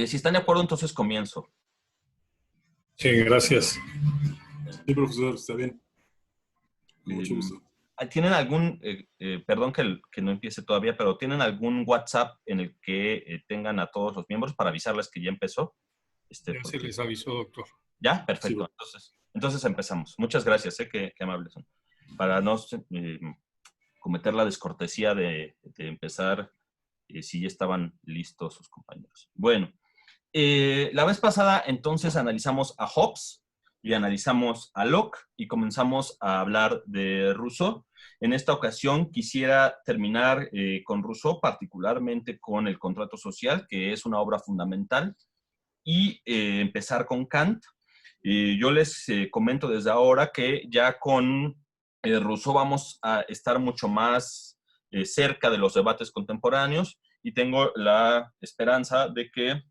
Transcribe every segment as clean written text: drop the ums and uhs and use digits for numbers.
Si están de acuerdo, entonces comienzo. Sí, gracias. Sí, profesor, está bien. Con mucho Eh, gusto. ¿Tienen algún, perdón que no empiece todavía, pero ¿tienen algún WhatsApp en el que tengan a todos los miembros para avisarles que ya empezó? Ya se Porque, les avisó, doctor. ya, Sí, perfecto. Entonces empezamos. Muchas gracias, qué amables son. Para no cometer la descortesía de empezar, si ya estaban listos sus compañeros. Bueno, la vez pasada entonces analizamos a Hobbes y analizamos a Locke y comenzamos a hablar de Rousseau. En esta ocasión quisiera terminar con Rousseau, particularmente con el contrato social, que es una obra fundamental, y empezar con Kant. Yo les comento desde ahora que ya con Rousseau vamos a estar mucho más cerca de los debates contemporáneos y tengo la esperanza de que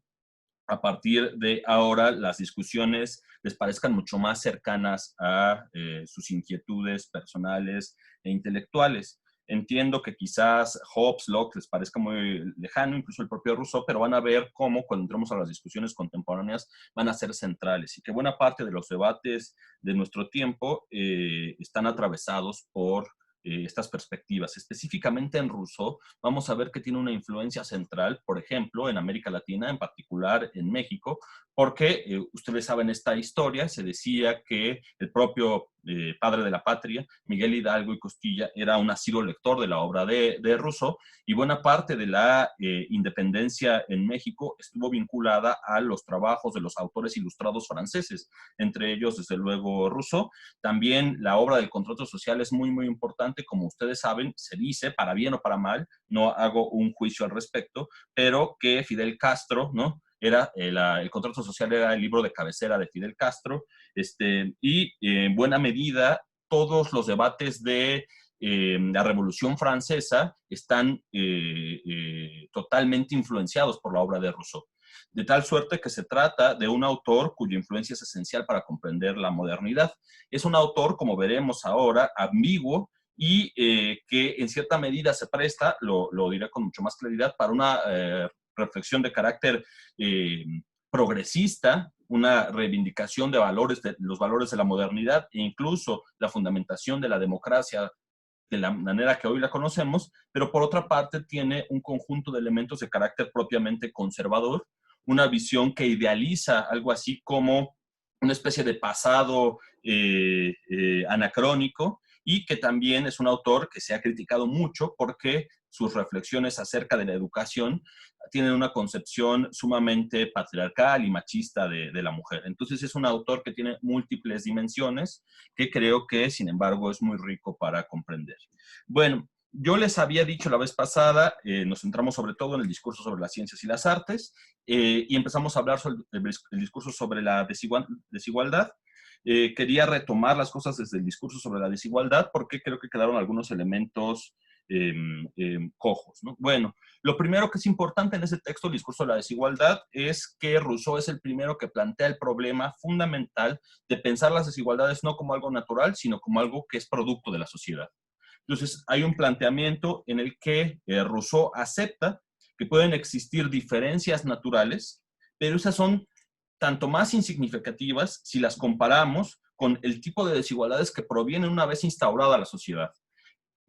a partir de ahora las discusiones les parezcan mucho más cercanas a sus inquietudes personales e intelectuales. Entiendo que quizás Hobbes, Locke les parezca muy lejano, incluso el propio Rousseau, pero van a ver cómo cuando entremos a las discusiones contemporáneas van a ser centrales y que buena parte de los debates de nuestro tiempo están atravesados por estas perspectivas. Específicamente en Rousseau, vamos a ver que tiene una influencia central, por ejemplo, en América Latina, en particular en México, porque ustedes saben esta historia, se decía que el propio padre de la patria, Miguel Hidalgo y Costilla, era un asiduo lector de la obra de Rousseau, y buena parte de la independencia en México estuvo vinculada a los trabajos de los autores ilustrados franceses, entre ellos, desde luego, Rousseau. También la obra del contrato social es muy, muy importante, como ustedes saben, se dice, para bien o para mal, no hago un juicio al respecto, pero que Fidel Castro, ¿no? Era el contrato social era el libro de cabecera de Fidel Castro, y en buena medida todos los debates de la Revolución Francesa están totalmente influenciados por la obra de Rousseau. De tal suerte que se trata de un autor cuya influencia es esencial para comprender la modernidad. Es un autor, como veremos ahora, ambiguo, y que en cierta medida se presta, lo diré con mucho más claridad, para una reflexión de carácter progresista, una reivindicación de valores, de los valores de la modernidad e incluso la fundamentación de la democracia de la manera que hoy la conocemos, pero por otra parte tiene un conjunto de elementos de carácter propiamente conservador, una visión que idealiza algo así como una especie de pasado anacrónico, y que también es un autor que se ha criticado mucho porque sus reflexiones acerca de la educación tienen una concepción sumamente patriarcal y machista de la mujer. Entonces es un autor que tiene múltiples dimensiones que creo que, sin embargo, es muy rico para comprender. Bueno, yo les había dicho la vez pasada, nos centramos sobre todo en el discurso sobre las ciencias y las artes, y empezamos a hablar sobre el discurso sobre la desigualdad. Quería retomar las cosas desde el discurso sobre la desigualdad porque creo que quedaron algunos elementos cojos, ¿no? Bueno, lo primero que es importante en ese texto, el discurso de la desigualdad, es que Rousseau es el primero que plantea el problema fundamental de pensar las desigualdades no como algo natural, sino como algo que es producto de la sociedad. Entonces, hay un planteamiento en el que Rousseau acepta que pueden existir diferencias naturales, pero esas son tanto más insignificativas si las comparamos con el tipo de desigualdades que provienen una vez instaurada la sociedad.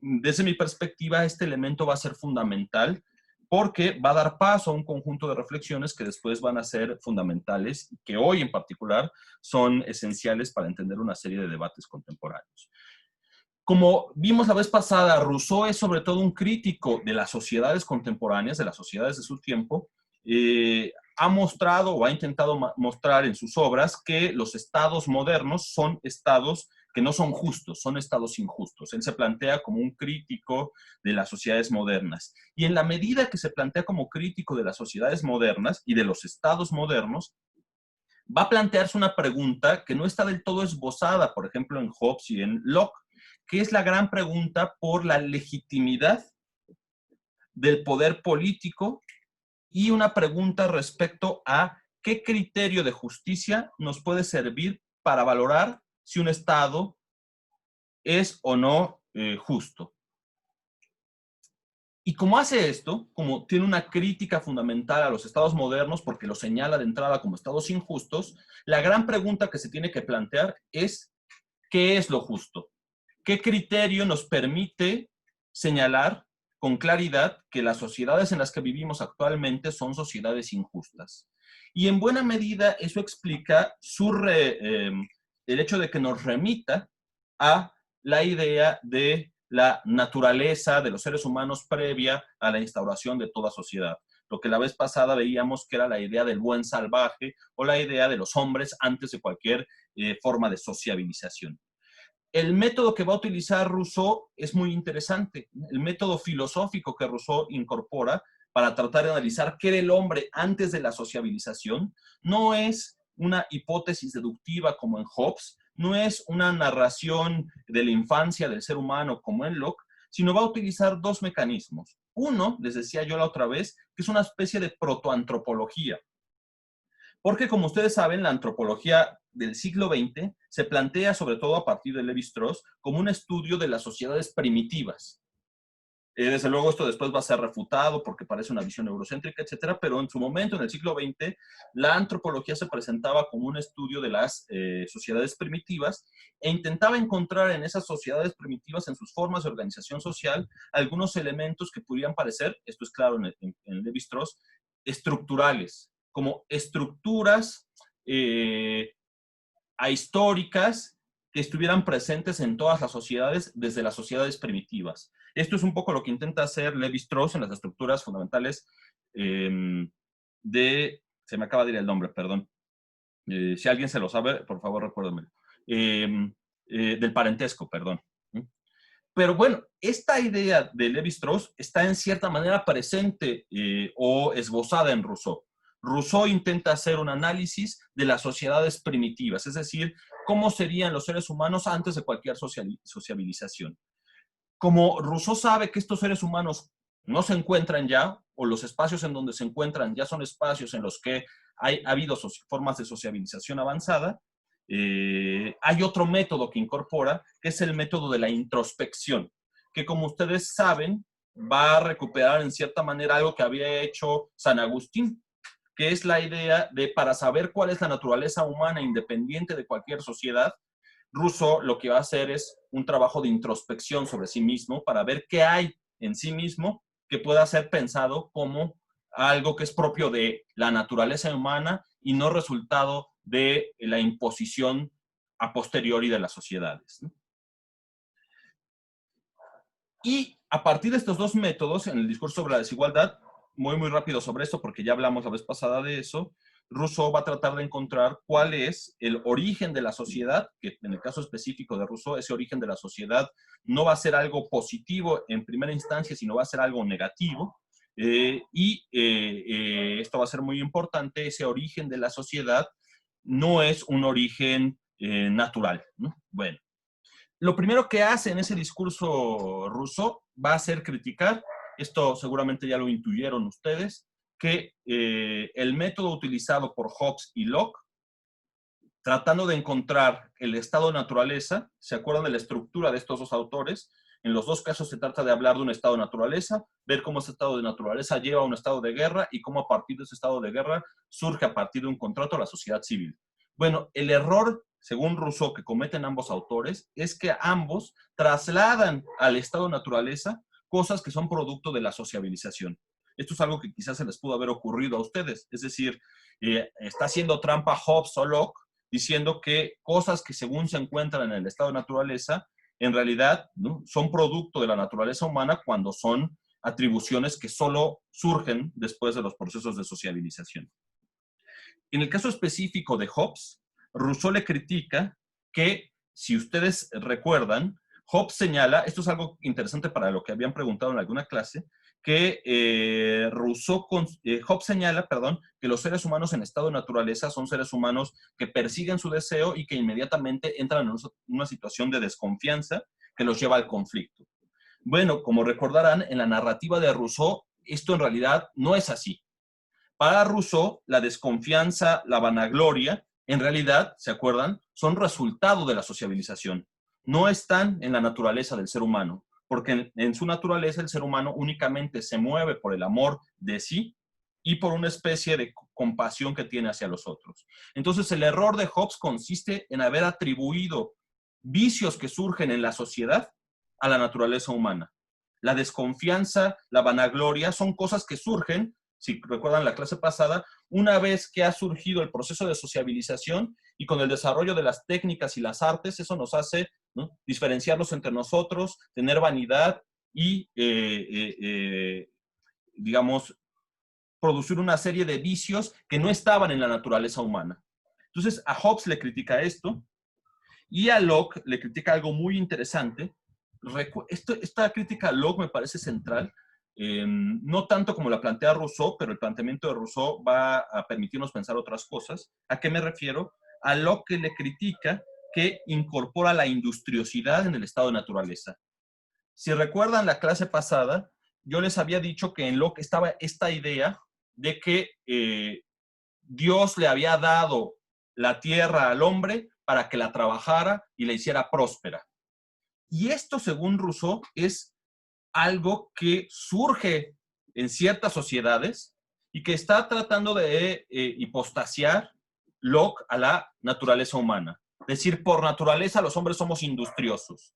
Desde mi perspectiva, este elemento va a ser fundamental porque va a dar paso a un conjunto de reflexiones que después van a ser fundamentales, que hoy en particular son esenciales para entender una serie de debates contemporáneos. Como vimos la vez pasada, Rousseau es sobre todo un crítico de las sociedades contemporáneas, de las sociedades de su tiempo. Ha mostrado o ha intentado mostrar en sus obras que los estados modernos son estados que no son justos, son estados injustos. Él se plantea como un crítico de las sociedades modernas. Y en la medida que se plantea como crítico de las sociedades modernas y de los estados modernos, va a plantearse una pregunta que no está del todo esbozada, por ejemplo, en Hobbes y en Locke, que es la gran pregunta por la legitimidad del poder político, y una pregunta respecto a qué criterio de justicia nos puede servir para valorar si un Estado es o no justo. Y como hace esto, como tiene una crítica fundamental a los estados modernos, porque los señala de entrada como estados injustos, la gran pregunta que se tiene que plantear es, ¿qué es lo justo? ¿Qué criterio nos permite señalar con claridad que las sociedades en las que vivimos actualmente son sociedades injustas? Y en buena medida eso explica el hecho de que nos remita a la idea de la naturaleza de los seres humanos previa a la instauración de toda sociedad. Lo que la vez pasada veíamos que era la idea del buen salvaje o la idea de los hombres antes de cualquier forma de sociabilización. El método que va a utilizar Rousseau es muy interesante. El método filosófico que Rousseau incorpora para tratar de analizar qué era el hombre antes de la sociabilización no es una hipótesis deductiva como en Hobbes, no es una narración de la infancia del ser humano como en Locke, sino va a utilizar dos mecanismos. Uno, les decía yo la otra vez, que es una especie de protoantropología. Porque, como ustedes saben, la antropología del siglo XX se plantea, sobre todo a partir de Lévi-Strauss, como un estudio de las sociedades primitivas. Desde luego, esto después va a ser refutado porque parece una visión eurocéntrica, etcétera, pero en su momento, en el siglo XX, la antropología se presentaba como un estudio de las sociedades primitivas e intentaba encontrar en esas sociedades primitivas, en sus formas de organización social, algunos elementos que pudieran parecer, esto es claro en Lévi-Strauss, estructurales, como estructuras ahistóricas que estuvieran presentes en todas las sociedades, desde las sociedades primitivas. Esto es un poco lo que intenta hacer Lévi-Strauss en las estructuras fundamentales se me acaba de ir el nombre, perdón. Si alguien se lo sabe, por favor, recuérdame. Del parentesco, perdón. Pero bueno, esta idea de Lévi-Strauss está en cierta manera presente o esbozada en Rousseau. Rousseau intenta hacer un análisis de las sociedades primitivas, es decir, cómo serían los seres humanos antes de cualquier sociabilización. Como Rousseau sabe que estos seres humanos no se encuentran ya, o los espacios en donde se encuentran ya son espacios en los que ha habido formas de sociabilización avanzada, hay otro método que incorpora, que es el método de la introspección, que como ustedes saben, va a recuperar en cierta manera algo que había hecho San Agustín, que es la idea de para saber cuál es la naturaleza humana independiente de cualquier sociedad, Rousseau lo que va a hacer es un trabajo de introspección sobre sí mismo para ver qué hay en sí mismo que pueda ser pensado como algo que es propio de la naturaleza humana y no resultado de la imposición a posteriori de las sociedades, ¿no? Y a partir de estos dos métodos, en el discurso sobre la desigualdad, muy rápido sobre esto, porque ya hablamos la vez pasada de eso, Rousseau va a tratar de encontrar cuál es el origen de la sociedad, que en el caso específico de Rousseau, ese origen de la sociedad no va a ser algo positivo en primera instancia, sino va a ser algo negativo. Esto va a ser muy importante, ese origen de la sociedad no es un origen natural, ¿no? Bueno, lo primero que hace en ese discurso Rousseau va a ser criticar, esto seguramente ya lo intuyeron ustedes, que el método utilizado por Hobbes y Locke, tratando de encontrar el estado de naturaleza, ¿se acuerdan de la estructura de estos dos autores? En los dos casos se trata de hablar de un estado de naturaleza, ver cómo ese estado de naturaleza lleva a un estado de guerra y cómo a partir de ese estado de guerra surge a partir de un contrato la sociedad civil. Bueno, el error, según Rousseau, que cometen ambos autores, es que ambos trasladan al estado de naturaleza cosas que son producto de la sociabilización. Esto es algo que quizás se les pudo haber ocurrido a ustedes. Es decir, está haciendo trampa Hobbes o Locke diciendo que cosas que según se encuentran en el estado de naturaleza, en realidad, ¿no?, son producto de la naturaleza humana cuando son atribuciones que solo surgen después de los procesos de sociabilización. En el caso específico de Hobbes, Rousseau le critica que, si ustedes recuerdan, Hobbes señala, esto es algo interesante para lo que habían preguntado en alguna clase, que Hobbes señala, que los seres humanos en estado de naturaleza son seres humanos que persiguen su deseo y que inmediatamente entran en una situación de desconfianza que los lleva al conflicto. Bueno, como recordarán, en la narrativa de Rousseau, esto en realidad no es así. Para Rousseau, la desconfianza, la vanagloria, en realidad, ¿se acuerdan?, son resultado de la sociabilización. No están en la naturaleza del ser humano. porque en su naturaleza el ser humano únicamente se mueve por el amor de sí y por una especie de compasión que tiene hacia los otros. Entonces, el error de Hobbes consiste en haber atribuido vicios que surgen en la sociedad a la naturaleza humana. La desconfianza, la vanagloria, son cosas que surgen, si recuerdan la clase pasada, una vez que ha surgido el proceso de sociabilización y con el desarrollo de las técnicas y las artes, eso nos hace, ¿no?, diferenciarnos entre nosotros, tener vanidad y, digamos, producir una serie de vicios que no estaban en la naturaleza humana. Entonces, a Hobbes le critica esto y a Locke le critica algo muy interesante. Esta crítica a Locke me parece central, no tanto como la plantea Rousseau, pero el planteamiento de Rousseau va a permitirnos pensar otras cosas. ¿A qué me refiero? A Locke le critica que incorpora la industriosidad en el estado de naturaleza. Si recuerdan la clase pasada, yo les había dicho que en Locke estaba esta idea de que Dios le había dado la tierra al hombre para que la trabajara y la hiciera próspera. Y esto, según Rousseau, es algo que surge en ciertas sociedades y que está tratando de hipostasiar Locke a la naturaleza humana. Es decir, por naturaleza los hombres somos industriosos.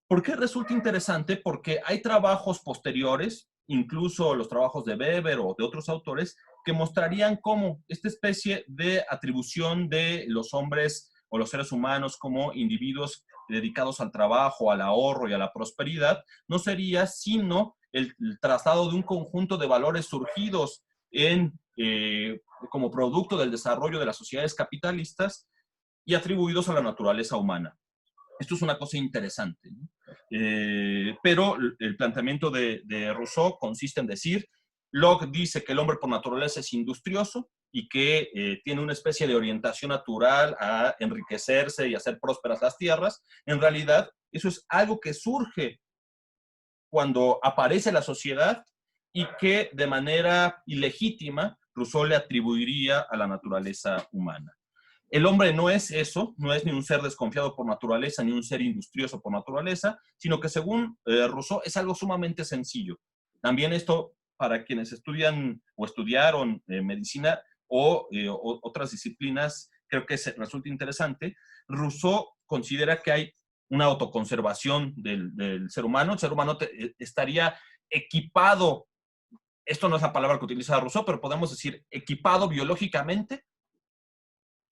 ¿Por qué resulta interesante? Porque hay trabajos posteriores, incluso los trabajos de Weber o de otros autores, que mostrarían cómo esta especie de atribución de los hombres o los seres humanos como individuos dedicados al trabajo, al ahorro y a la prosperidad, no sería sino el traslado de un conjunto de valores surgidos como producto del desarrollo de las sociedades capitalistas y atribuidos a la naturaleza humana. Esto es una cosa interesante, ¿no? Pero el planteamiento de Rousseau consiste en decir, Locke dice que el hombre por naturaleza es industrioso y que tiene una especie de orientación natural a enriquecerse y hacer prósperas las tierras. En realidad, eso es algo que surge cuando aparece la sociedad y que de manera ilegítima Rousseau le atribuiría a la naturaleza humana. El hombre no es eso, no es ni un ser desconfiado por naturaleza, ni un ser industrioso por naturaleza, sino que según Rousseau es algo sumamente sencillo. También esto, para quienes estudian o estudiaron medicina o otras disciplinas, creo que resulta interesante. Rousseau considera que hay una autoconservación del ser humano. El ser humano estaría equipado, esto no es la palabra que utiliza Rousseau, pero podemos decir equipado biológicamente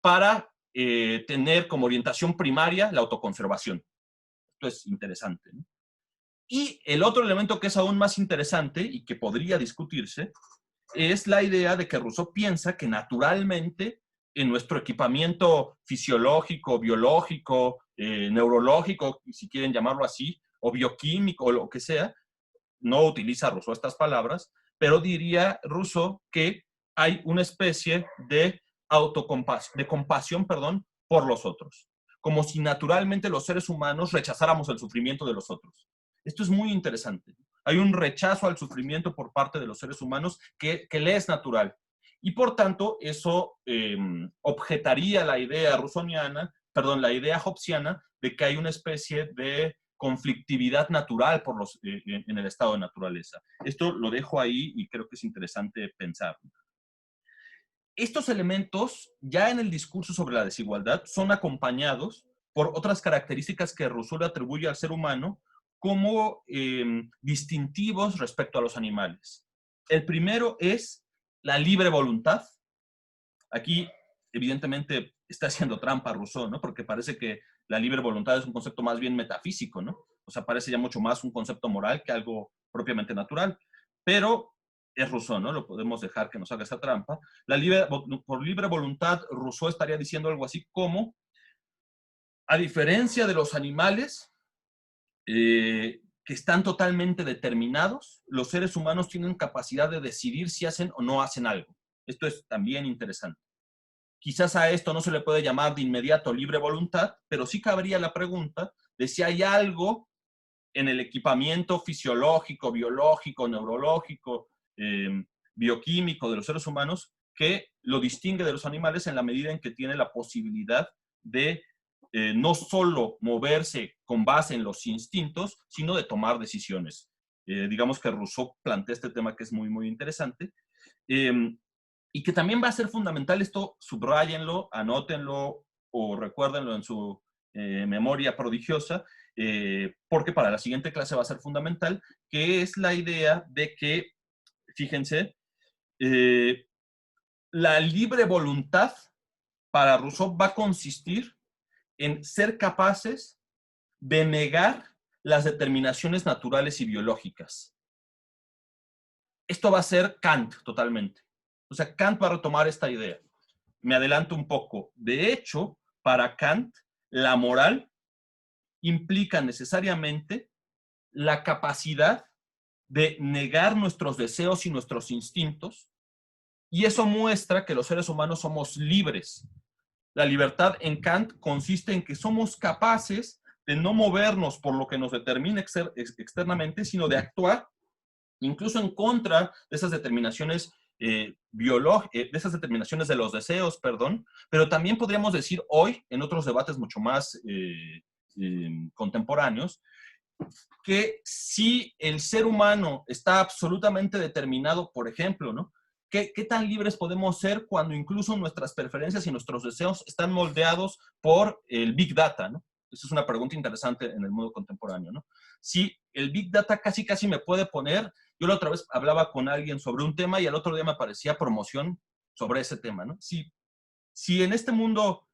para tener como orientación primaria la autoconservación. Esto es interesante, ¿no? Y el otro elemento que es aún más interesante y que podría discutirse es la idea de que Rousseau piensa que naturalmente en nuestro equipamiento fisiológico, biológico, neurológico, si quieren llamarlo así, o bioquímico, o lo que sea, no utiliza Rousseau estas palabras, pero diría Rousseau que hay una especie de compasión, por los otros, como si naturalmente los seres humanos rechazáramos el sufrimiento de los otros. Esto es muy interesante. Hay un rechazo al sufrimiento por parte de los seres humanos que le es natural. Y por tanto, eso objetaría la idea la idea hobbesiana de que hay una especie de conflictividad natural en el estado de naturaleza. Esto lo dejo ahí y creo que es interesante pensar. Estos elementos, ya en el discurso sobre la desigualdad, son acompañados por otras características que Rousseau le atribuye al ser humano como distintivos respecto a los animales. El primero es la libre voluntad. Aquí, evidentemente, está haciendo trampa Rousseau, ¿no? Porque parece que la libre voluntad es un concepto más bien metafísico, ¿no? O sea, parece ya mucho más un concepto moral que algo propiamente natural. Pero es Rousseau, ¿no? Lo podemos dejar que nos haga esa trampa. Por libre voluntad, Rousseau estaría diciendo algo así como, a diferencia de los animales, que están totalmente determinados, los seres humanos tienen capacidad de decidir si hacen o no hacen algo. Esto es también interesante. Quizás a esto no se le puede llamar de inmediato libre voluntad, pero sí cabría la pregunta de si hay algo en el equipamiento fisiológico, biológico, neurológico, bioquímico de los seres humanos que lo distingue de los animales en la medida en que tiene la posibilidad de no solo moverse con base en los instintos, sino de tomar decisiones. Digamos que Rousseau plantea este tema que es muy, muy interesante. Y que también va a ser fundamental esto, subráyenlo, anótenlo o recuérdenlo en su memoria prodigiosa, porque para la siguiente clase va a ser fundamental, que es la idea de que, fíjense, la libre voluntad para Rousseau va a consistir en ser capaces de negar las determinaciones naturales y biológicas. Esto va a ser Kant totalmente. O sea, Kant va a retomar esta idea. Me adelanto un poco. De hecho, para Kant, la moral implica necesariamente la capacidad de negar nuestros deseos y nuestros instintos, y eso muestra que los seres humanos somos libres. La libertad en Kant consiste en que somos capaces de no movernos por lo que nos determina externamente, sino de actuar incluso en contra de esas determinaciones de esas determinaciones de los deseos, perdón, pero también podríamos decir hoy, en otros debates mucho más contemporáneos, que si el ser humano está absolutamente determinado, por ejemplo, ¿no? ¿Qué tan libres podemos ser cuando incluso nuestras preferencias y nuestros deseos están moldeados por el Big Data, ¿no? Esa es una pregunta interesante en el mundo contemporáneo, ¿no? Si el Big Data casi me puede poner, yo la otra vez hablaba con alguien sobre un tema y al otro día me aparecía promoción sobre ese tema, ¿no? Si en este mundo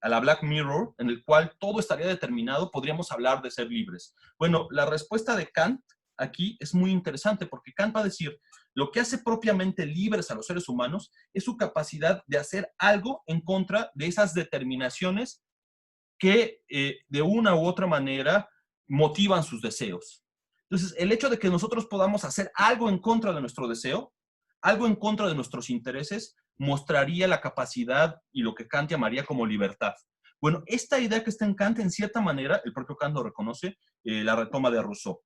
a la Black Mirror, en el cual todo estaría determinado, podríamos hablar de ser libres. Bueno, la respuesta de Kant aquí es muy interesante porque Kant va a decir, lo que hace propiamente libres a los seres humanos es su capacidad de hacer algo en contra de esas determinaciones que de una u otra manera motivan sus deseos. Entonces, el hecho de que nosotros podamos hacer algo en contra de nuestro deseo, algo en contra de nuestros intereses, mostraría la capacidad y lo que Kant llamaría como libertad. Bueno, esta idea que está en Kant, en cierta manera, el propio Kant lo reconoce, la retoma de Rousseau.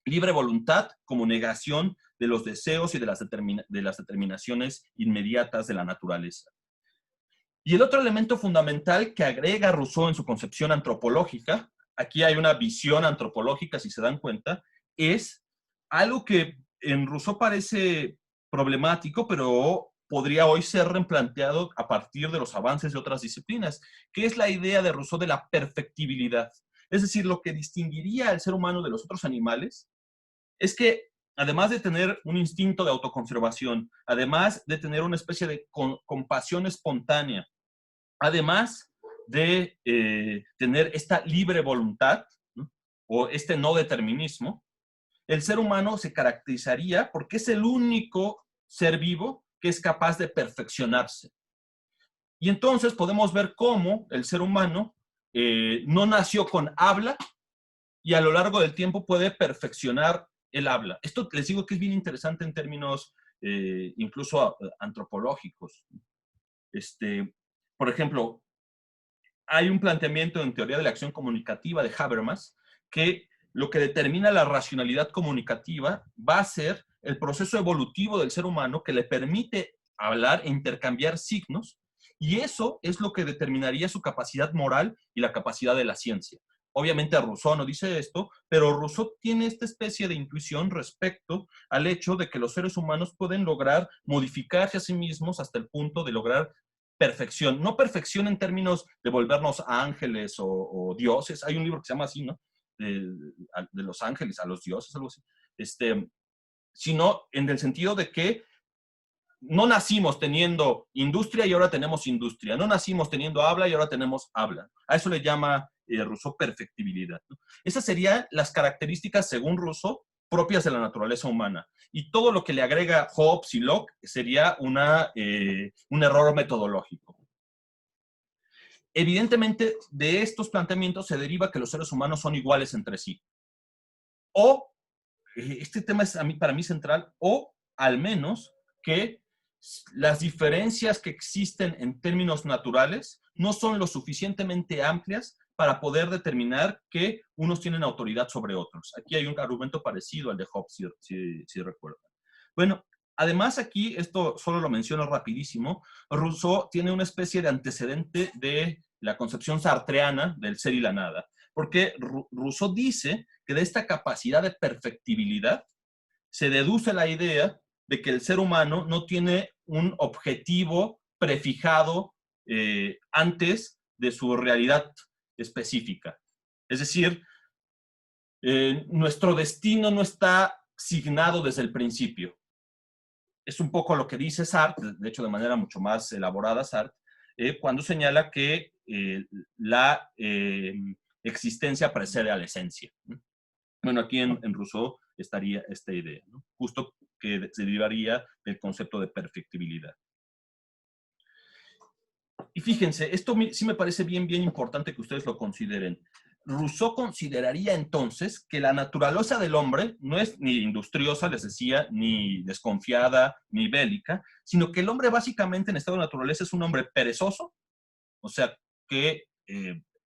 Libre voluntad como negación de los deseos y de las determinaciones inmediatas de la naturaleza. Y el otro elemento fundamental que agrega Rousseau en su concepción antropológica, aquí hay una visión antropológica, si se dan cuenta, es algo que en Rousseau parece problemático, pero podría hoy ser replanteado a partir de los avances de otras disciplinas, que es la idea de Rousseau de la perfectibilidad. Es decir, lo que distinguiría al ser humano de los otros animales es que, además de tener un instinto de autoconservación, además de tener una especie de compasión espontánea, además de tener esta libre voluntad, ¿no? O este no determinismo, el ser humano se caracterizaría porque es el único ser vivo que es capaz de perfeccionarse. Y entonces podemos ver cómo el ser humano no nació con habla y a lo largo del tiempo puede perfeccionar el habla. Esto les digo que es bien interesante en términos incluso antropológicos. Por ejemplo, hay un planteamiento en teoría de la acción comunicativa de Habermas que lo que determina la racionalidad comunicativa va a ser el proceso evolutivo del ser humano que le permite hablar e intercambiar signos, y eso es lo que determinaría su capacidad moral y la capacidad de la ciencia. Obviamente Rousseau no dice esto, pero Rousseau tiene esta especie de intuición respecto al hecho de que los seres humanos pueden lograr modificarse a sí mismos hasta el punto de lograr perfección. No perfección en términos de volvernos ángeles o dioses. Hay un libro que se llama así, ¿no? De los ángeles a los dioses, algo así. Sino en el sentido de que no nacimos teniendo industria y ahora tenemos industria. No nacimos teniendo habla y ahora tenemos habla. A eso le llama Rousseau perfectibilidad, ¿no? Esas serían las características, según Rousseau, propias de la naturaleza humana. Y todo lo que le agrega Hobbes y Locke sería un error metodológico. Evidentemente, de estos planteamientos se deriva que los seres humanos son iguales entre sí. O, este tema es para mí central, o al menos que las diferencias que existen en términos naturales no son lo suficientemente amplias para poder determinar que unos tienen autoridad sobre otros. Aquí hay un argumento parecido al de Hobbes, si recuerdan. Bueno, además aquí, esto solo lo menciono rapidísimo, Rousseau tiene una especie de antecedente de la concepción sartreana del ser y la nada. Porque Rousseau dice que de esta capacidad de perfectibilidad se deduce la idea de que el ser humano no tiene un objetivo prefijado antes de su realidad específica. Es decir, nuestro destino no está signado desde el principio. Es un poco lo que dice Sartre, de hecho de manera mucho más elaborada Sartre, cuando señala que la existencia precede a la esencia. Bueno, aquí en Rousseau estaría esta idea, ¿no? Justo que se derivaría del concepto de perfectibilidad. Y fíjense, esto sí me parece bien importante que ustedes lo consideren. Rousseau consideraría entonces que la naturaleza del hombre no es ni industriosa, les decía, ni desconfiada, ni bélica, sino que el hombre básicamente en estado de naturaleza es un hombre perezoso, o sea, que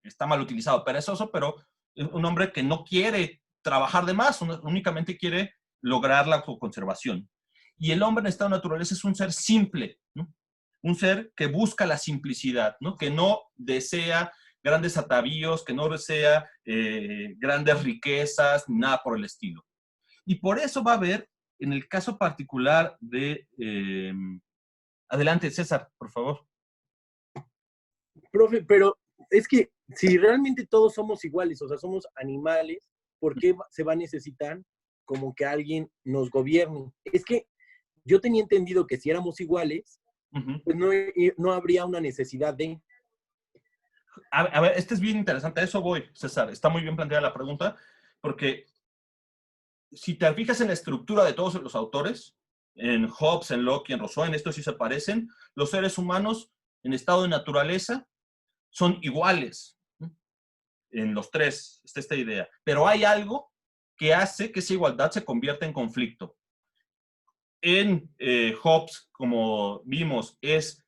está mal utilizado, perezoso, pero es un hombre que no quiere trabajar de más, únicamente quiere lograr la conservación. Y el hombre en estado de naturaleza es un ser simple, ¿no? Un ser que busca la simplicidad, ¿no? Que no desea grandes atavíos, que no desea grandes riquezas, nada por el estilo. Y por eso va a haber, en el caso particular de... adelante, César, por favor. Profe, pero es que si realmente todos somos iguales, o sea, somos animales, ¿por qué se va a necesitar como que alguien nos gobierne? Es que yo tenía entendido que si éramos iguales, pues no habría una necesidad de... A ver, este es bien interesante, a eso voy, César. Está muy bien planteada la pregunta, porque si te fijas en la estructura de todos los autores, en Hobbes, en Locke y en Rousseau, en esto sí se parecen, los seres humanos en estado de naturaleza son iguales. En los tres está esta idea. Pero hay algo que hace que esa igualdad se convierta en conflicto. En Hobbes, como vimos, es,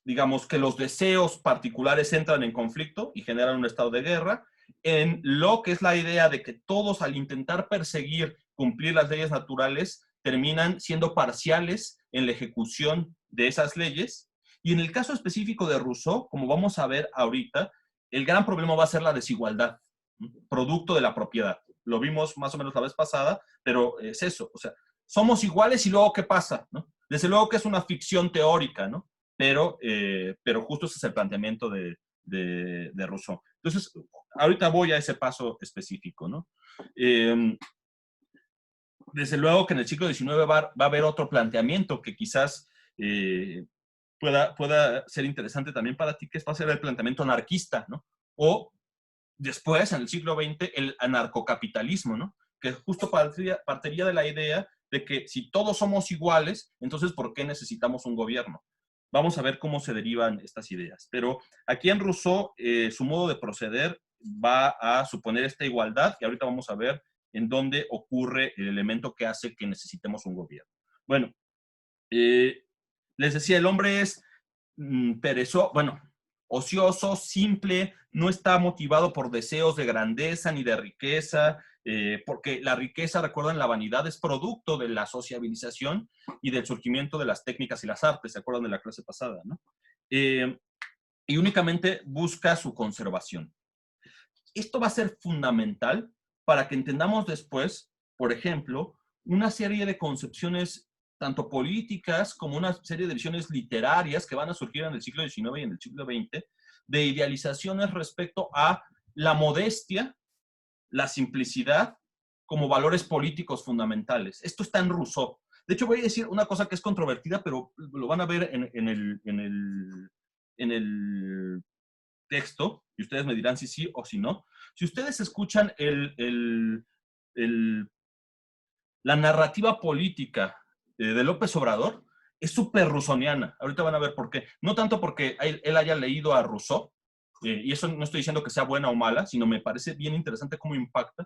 digamos, que los deseos particulares entran en conflicto y generan un estado de guerra. En Locke es la idea de que todos, al intentar perseguir cumplir las leyes naturales, terminan siendo parciales en la ejecución de esas leyes. Y en el caso específico de Rousseau, como vamos a ver ahorita, el gran problema va a ser la desigualdad, producto de la propiedad. Lo vimos más o menos la vez pasada, pero es eso. O sea, somos iguales y luego, ¿qué pasa? ¿No? Desde luego que es una ficción teórica, ¿no? Pero justo ese es el planteamiento de Rousseau. Entonces, ahorita voy a ese paso específico, ¿no? Desde luego que en el siglo XIX va a haber otro planteamiento que quizás pueda ser interesante también para ti, que va a ser el planteamiento anarquista, ¿no? O después, en el siglo XX, el anarcocapitalismo, ¿no? Que justo partiría de la idea de que si todos somos iguales, entonces ¿por qué necesitamos un gobierno? Vamos a ver cómo se derivan estas ideas. Pero aquí en Rousseau, su modo de proceder va a suponer esta igualdad, y ahorita vamos a ver en dónde ocurre el elemento que hace que necesitemos un gobierno. Bueno, les decía, el hombre es perezoso, bueno, ocioso, simple, no está motivado por deseos de grandeza ni de riqueza, porque la riqueza, recuerdan, la vanidad es producto de la sociabilización y del surgimiento de las técnicas y las artes, ¿se acuerdan de la clase pasada, no? Y únicamente busca su conservación. Esto va a ser fundamental para que entendamos después, por ejemplo, una serie de concepciones tanto políticas como una serie de visiones literarias que van a surgir en el siglo XIX y en el siglo XX, de idealizaciones respecto a la modestia, la simplicidad, como valores políticos fundamentales. Esto está en Rousseau. De hecho, voy a decir una cosa que es controvertida, pero lo van a ver en el texto, y ustedes me dirán si sí o si no. Si ustedes escuchan la narrativa política de López Obrador, es súper rusoniana. Ahorita van a ver por qué. No tanto porque él haya leído a Rousseau, y eso no estoy diciendo que sea buena o mala, sino me parece bien interesante cómo impacta.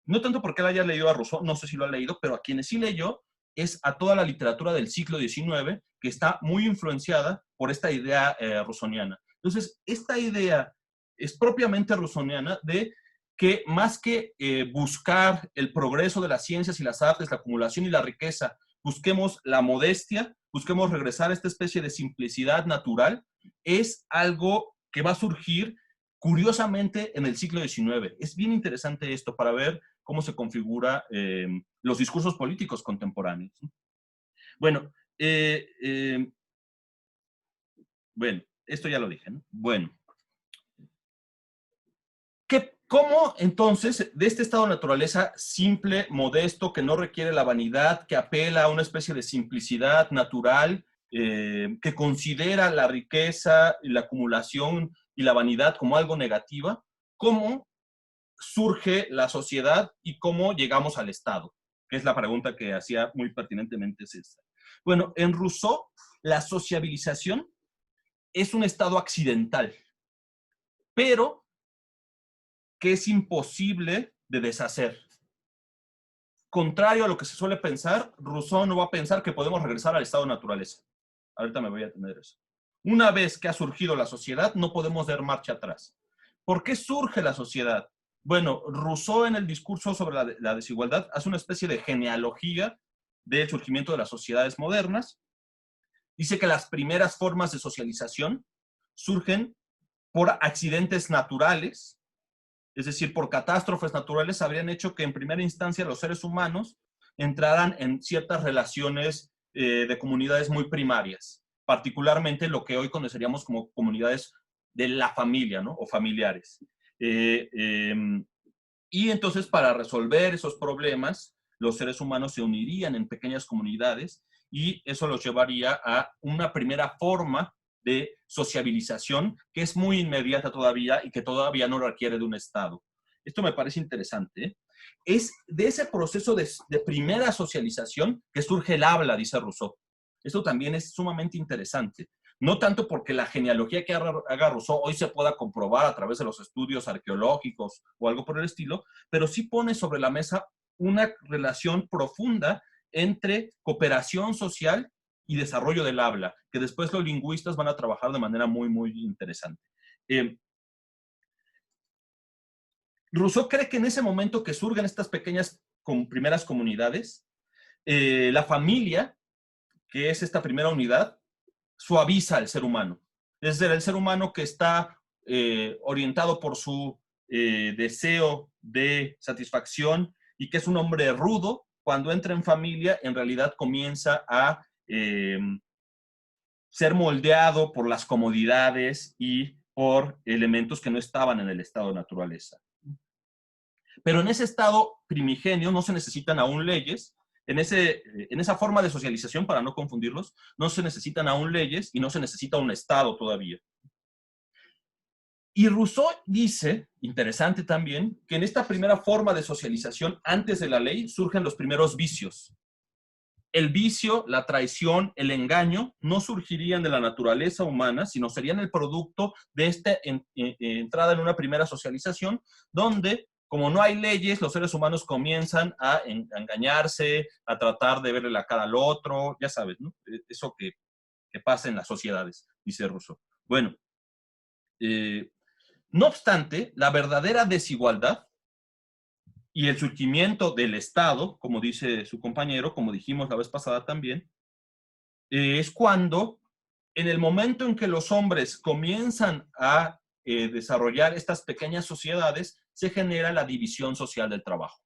No tanto porque él haya leído a Rousseau, no sé si lo ha leído, pero a quienes sí leyó es a toda la literatura del siglo XIX, que está muy influenciada por esta idea rousseauiana. Entonces, esta idea es propiamente rousseauiana de que más que buscar el progreso de las ciencias y las artes, la acumulación y la riqueza, busquemos la modestia, busquemos regresar a esta especie de simplicidad natural es algo que va a surgir curiosamente en el siglo XIX. Es bien interesante esto para ver cómo se configura los discursos políticos contemporáneos. Bueno, bueno, esto ya lo dije, ¿no? Bueno. ¿Cómo entonces, de este estado de naturaleza simple, modesto, que no requiere la vanidad, que apela a una especie de simplicidad natural, que considera la riqueza y la acumulación y la vanidad como algo negativa, cómo surge la sociedad y cómo llegamos al Estado? Que es la pregunta que hacía muy pertinentemente César. Bueno, en Rousseau, la sociabilización es un estado accidental, pero que es imposible de deshacer. Contrario a lo que se suele pensar, Rousseau no va a pensar que podemos regresar al estado de naturaleza. Ahorita me voy a tener eso. Una vez que ha surgido la sociedad, no podemos dar marcha atrás. ¿Por qué surge la sociedad? Bueno, Rousseau en el discurso sobre la desigualdad hace una especie de genealogía del surgimiento de las sociedades modernas. Dice que las primeras formas de socialización surgen por accidentes naturales, es decir, por catástrofes naturales, habrían hecho que en primera instancia los seres humanos entraran en ciertas relaciones de comunidades muy primarias, particularmente lo que hoy conoceríamos como comunidades de la familia, ¿no? O familiares. Y entonces, para resolver esos problemas, los seres humanos se unirían en pequeñas comunidades y eso los llevaría a una primera forma de sociabilización que es muy inmediata todavía y que todavía no requiere de un Estado. Esto me parece interesante, ¿eh? Es de ese proceso de primera socialización que surge el habla, dice Rousseau. Esto también es sumamente interesante. No tanto porque la genealogía que haga Rousseau hoy se pueda comprobar a través de los estudios arqueológicos o algo por el estilo, pero sí pone sobre la mesa una relación profunda entre cooperación social y desarrollo del habla, que después los lingüistas van a trabajar de manera muy, muy interesante. Rousseau cree que en ese momento que surgen estas pequeñas primeras comunidades, la familia, que es esta primera unidad, suaviza al ser humano. Es decir, el ser humano que está orientado por su deseo de satisfacción y que es un hombre rudo, cuando entra en familia, en realidad comienza a ser moldeado por las comodidades y por elementos que no estaban en el estado de naturaleza. Pero en ese estado primigenio no se necesitan aún leyes, en esa forma de socialización, para no confundirlos, no se necesitan aún leyes y no se necesita un Estado todavía. Y Rousseau dice, interesante también, que en esta primera forma de socialización, antes de la ley, surgen los primeros vicios. El vicio, la traición, el engaño, no surgirían de la naturaleza humana, sino serían el producto de esta entrada en una primera socialización, donde, como no hay leyes, los seres humanos comienzan a engañarse, a tratar de verle la cara al otro, ya sabes, ¿no? Eso que pasa en las sociedades, dice Rousseau. Bueno, no obstante, la verdadera desigualdad y el surgimiento del Estado, como dice su compañero, como dijimos la vez pasada también, es cuando, en el momento en que los hombres comienzan a desarrollar estas pequeñas sociedades, se genera la división social del trabajo.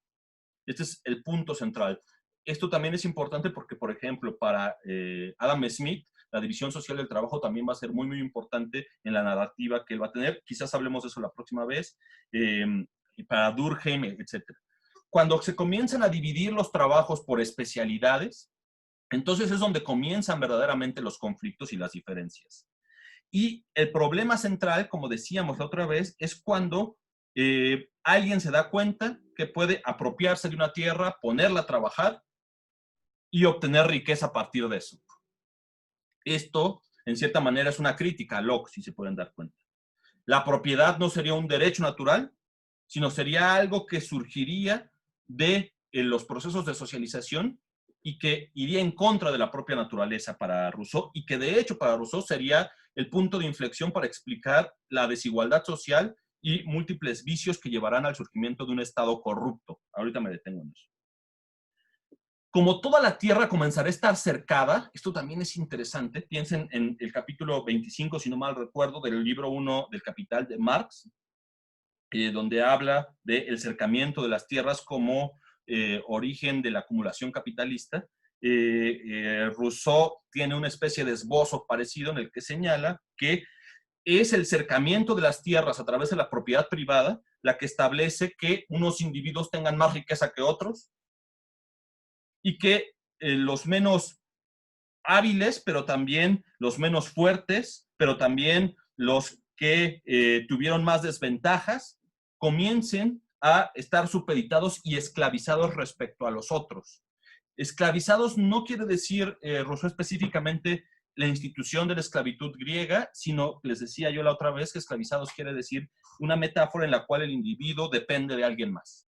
Este es el punto central. Esto también es importante porque, por ejemplo, para Adam Smith, la división social del trabajo también va a ser muy, muy importante en la narrativa que él va a tener. Quizás hablemos de eso la próxima vez. Y para Durkheim, etc. Cuando se comienzan a dividir los trabajos por especialidades, entonces es donde comienzan verdaderamente los conflictos y las diferencias. Y el problema central, como decíamos la otra vez, es cuando alguien se da cuenta que puede apropiarse de una tierra, ponerla a trabajar y obtener riqueza a partir de eso. Esto, en cierta manera, es una crítica a Locke, si se pueden dar cuenta. La propiedad no sería un derecho natural, sino sería algo que surgiría de los procesos de socialización y que iría en contra de la propia naturaleza para Rousseau, y que de hecho para Rousseau sería el punto de inflexión para explicar la desigualdad social y múltiples vicios que llevarán al surgimiento de un Estado corrupto. Ahorita me detengo en eso. como toda la tierra comenzará a estar cercada, esto también es interesante, piensen en el capítulo 25, si no mal recuerdo, del libro 1 del Capital de Marx, donde habla del cercamiento de las tierras como origen de la acumulación capitalista. Rousseau tiene una especie de esbozo parecido en el que señala que es el cercamiento de las tierras a través de la propiedad privada la que establece que unos individuos tengan más riqueza que otros y que los menos hábiles, pero también los menos fuertes, pero también los que tuvieron más desventajas, comiencen a estar supeditados y esclavizados respecto a los otros. Esclavizados no quiere decir, Rousseau, específicamente la institución de la esclavitud griega, sino, les decía yo la otra vez, que esclavizados quiere decir una metáfora en la cual el individuo depende de alguien más.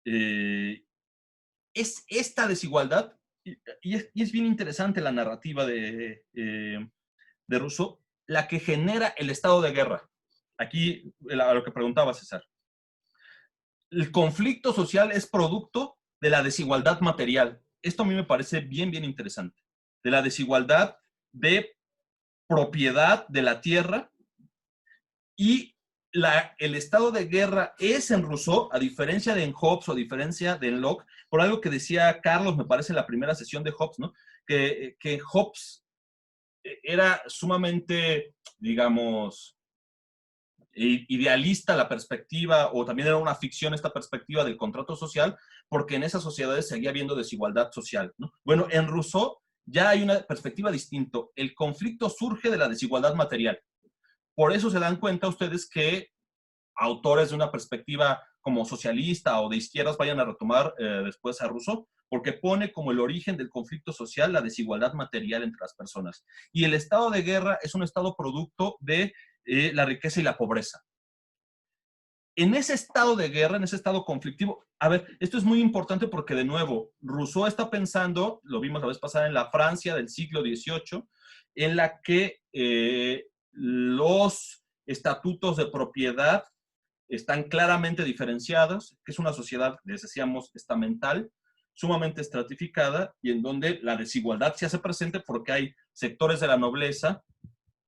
Es esta desigualdad, y es bien interesante la narrativa de Rousseau, la que genera el estado de guerra. Aquí, a lo que preguntaba César. El conflicto social es producto de la desigualdad material. Esto a mí me parece bien, bien interesante. De la desigualdad de propiedad de la tierra, y el estado de guerra es en Rousseau, a diferencia de en Hobbes o a diferencia de en Locke, por algo que decía Carlos, me parece, en la primera sesión de Hobbes, ¿no? Que Hobbes era sumamente, digamos, idealista la perspectiva, o también era una ficción esta perspectiva del contrato social, porque en esas sociedades seguía habiendo desigualdad social, ¿no? Bueno, en Rousseau ya hay una perspectiva distinta. El conflicto surge de la desigualdad material. Por eso se dan cuenta ustedes que autores de una perspectiva como socialista o de izquierdas vayan a retomar después a Rousseau, porque pone como el origen del conflicto social la desigualdad material entre las personas. Y el estado de guerra es un estado producto de la riqueza y la pobreza. En ese estado de guerra, en ese estado conflictivo, a ver, esto es muy importante porque, de nuevo, Rousseau está pensando, lo vimos la vez pasada, en la Francia del siglo XVIII, en la que los estatutos de propiedad están claramente diferenciados, que es una sociedad, les decíamos, estamental, sumamente estratificada, y en donde la desigualdad se hace presente porque hay sectores de la nobleza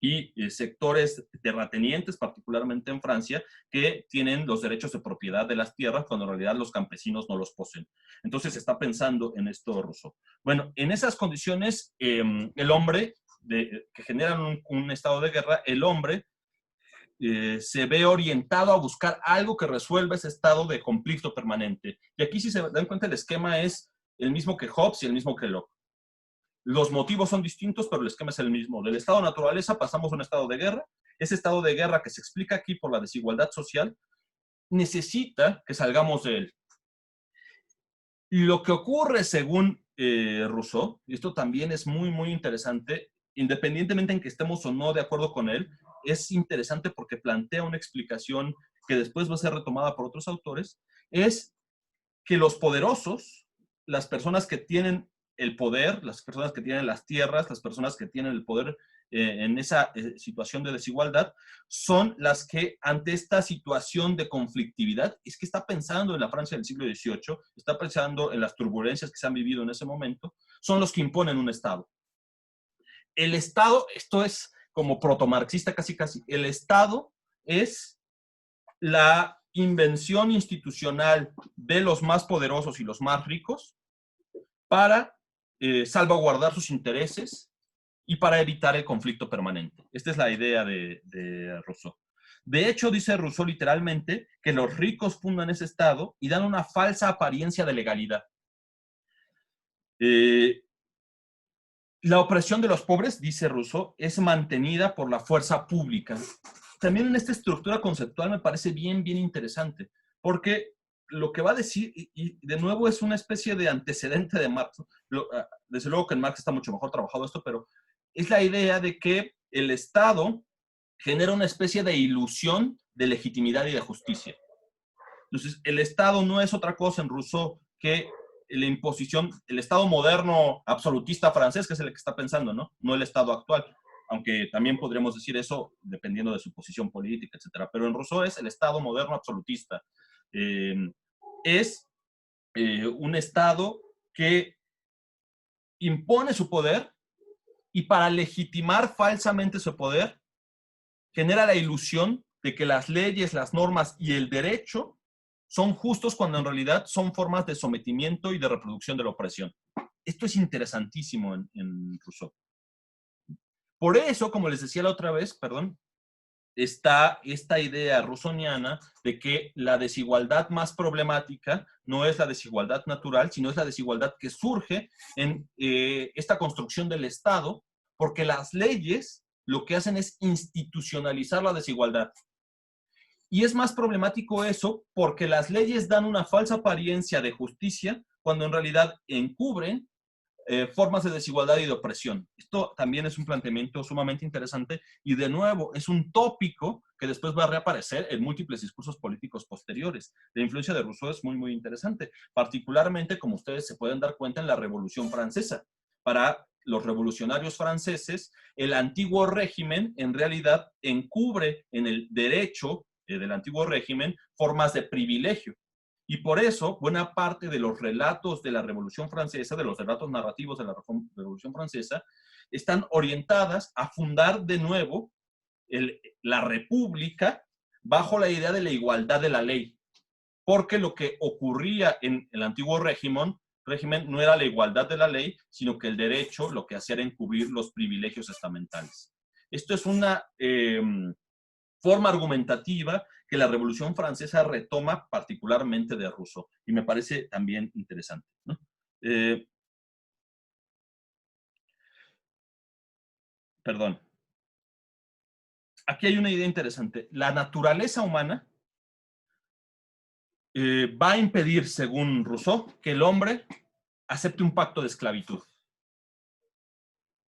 y sectores terratenientes, particularmente en Francia, que tienen los derechos de propiedad de las tierras cuando en realidad los campesinos no los poseen. Entonces está pensando en esto Rousseau. Bueno, en esas condiciones, el hombre, que generan un estado de guerra, el hombre se ve orientado a buscar algo que resuelva ese estado de conflicto permanente. Y aquí, si se dan cuenta, el esquema es el mismo que Hobbes y el mismo que Locke. Los motivos son distintos, pero el esquema es el mismo. Del estado de naturaleza pasamos a un estado de guerra. Ese estado de guerra, que se explica aquí por la desigualdad social, necesita que salgamos de él. Y lo que ocurre, según Rousseau, y esto también es muy, muy interesante, independientemente en que estemos o no de acuerdo con él, es interesante porque plantea una explicación que después va a ser retomada por otros autores, es que los poderosos, las personas que tienen el poder, las personas que tienen las tierras, las personas que tienen el poder en esa situación de desigualdad, son las que ante esta situación de conflictividad, es que está pensando en la Francia del siglo XVIII, está pensando en las turbulencias que se han vivido en ese momento, son los que imponen un Estado. El Estado, esto es como protomarxista casi casi, el Estado es la invención institucional de los más poderosos y los más ricos para salvaguardar sus intereses y para evitar el conflicto permanente. Esta es la idea de Rousseau. De hecho, dice Rousseau literalmente que los ricos fundan ese Estado y dan una falsa apariencia de legalidad. La opresión de los pobres, dice Rousseau, es mantenida por la fuerza pública. También en esta estructura conceptual me parece bien, bien interesante, porque lo que va a decir, y de nuevo es una especie de antecedente de Marx, desde luego que en Marx está mucho mejor trabajado esto, pero es la idea de que el Estado genera una especie de ilusión de legitimidad y de justicia. Entonces, el Estado no es otra cosa en Rousseau que la imposición, el Estado moderno absolutista francés, que es el que está pensando, ¿no? No el Estado actual, aunque también podríamos decir eso dependiendo de su posición política, etcétera. Pero en Rousseau es el Estado moderno absolutista. Es un Estado que impone su poder y para legitimar falsamente su poder genera la ilusión de que las leyes, las normas y el derecho son justos cuando en realidad son formas de sometimiento y de reproducción de la opresión. Esto es interesantísimo en Rousseau. Por eso, como les decía la otra vez, perdón, está esta idea rousseauiana de que la desigualdad más problemática no es la desigualdad natural, sino es la desigualdad que surge en esta construcción del Estado, porque las leyes lo que hacen es institucionalizar la desigualdad. Y es más problemático eso porque las leyes dan una falsa apariencia de justicia cuando en realidad encubren formas de desigualdad y de opresión. Esto también es un planteamiento sumamente interesante y de nuevo es un tópico que después va a reaparecer en múltiples discursos políticos posteriores. La influencia de Rousseau es muy, muy interesante, particularmente como ustedes se pueden dar cuenta en la Revolución Francesa. Para los revolucionarios franceses, el antiguo régimen en realidad encubre en el derecho del antiguo régimen formas de privilegio. Y por eso, buena parte de los relatos de la Revolución Francesa, de los relatos narrativos de la Revolución Francesa, están orientadas a fundar de nuevo la República bajo la idea de la igualdad de la ley. Porque lo que ocurría en el antiguo régimen no era la igualdad de la ley, sino que el derecho lo que hacía era encubrir los privilegios estamentales. Esto es una forma argumentativa que la Revolución Francesa retoma particularmente de Rousseau, y me parece también interesante, ¿no? Perdón. Aquí hay una idea interesante. La naturaleza humana va a impedir, según Rousseau, que el hombre acepte un pacto de esclavitud.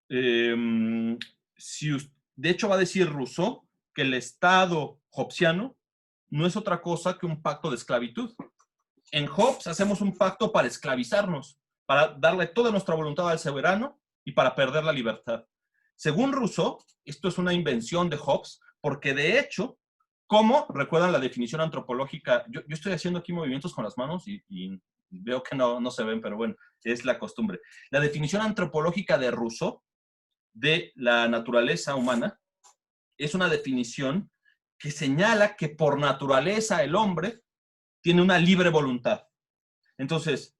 De hecho, va a decir Rousseau que el Estado hobbesiano no es otra cosa que un pacto de esclavitud. En Hobbes hacemos un pacto para esclavizarnos, para darle toda nuestra voluntad al soberano y para perder la libertad. Según Rousseau, esto es una invención de Hobbes, porque de hecho, ¿cómo recuerdan la definición antropológica? Yo estoy haciendo aquí movimientos con las manos y veo que no se ven, pero bueno, es la costumbre. La definición antropológica de Rousseau de la naturaleza humana es una definición que señala que por naturaleza el hombre tiene una libre voluntad. Entonces,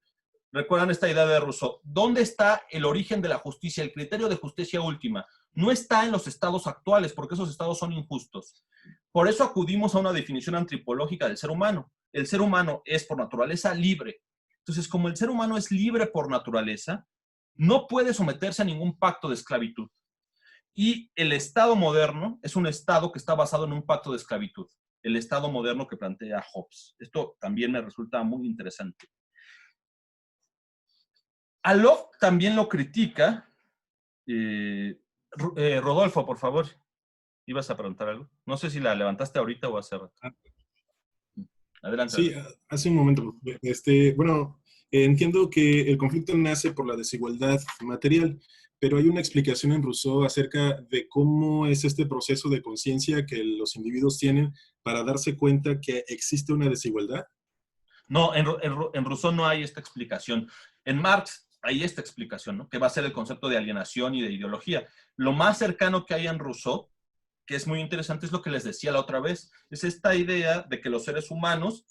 recuerdan esta idea de Rousseau. ¿Dónde está el origen de la justicia? El criterio de justicia última no está en los estados actuales, porque esos estados son injustos. Por eso acudimos a una definición antropológica del ser humano. El ser humano es por naturaleza libre. Entonces, como el ser humano es libre por naturaleza, no puede someterse a ningún pacto de esclavitud. Y el Estado moderno es un Estado que está basado en un pacto de esclavitud. El Estado moderno que plantea Hobbes. Esto también me resulta muy interesante. A Locke también lo critica. Rodolfo, por favor, ¿ibas a preguntar algo? No sé si la levantaste ahorita o hace rato. Adelante. Sí, hace un momento. Bueno, entiendo que el conflicto nace por la desigualdad material, pero hay una explicación en Rousseau acerca de cómo es este proceso de conciencia que los individuos tienen para darse cuenta que existe una desigualdad. No, en Rousseau no hay esta explicación. En Marx hay esta explicación, ¿no? Que va a ser el concepto de alienación y de ideología. Lo más cercano que hay en Rousseau, que es muy interesante, es lo que les decía la otra vez. Es esta idea de que los seres humanos,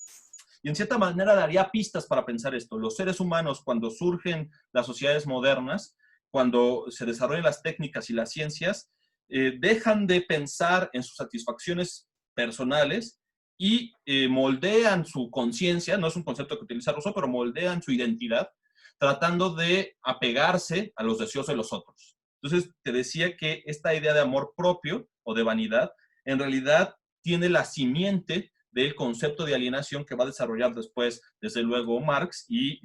y en cierta manera daría pistas para pensar esto, los seres humanos cuando surgen las sociedades modernas, cuando se desarrollan las técnicas y las ciencias, dejan de pensar en sus satisfacciones personales y moldean su conciencia, no es un concepto que utiliza Rousseau, pero moldean su identidad, tratando de apegarse a los deseos de los otros. Entonces, te decía que esta idea de amor propio o de vanidad, en realidad tiene la simiente del concepto de alienación que va a desarrollar después, desde luego, Marx y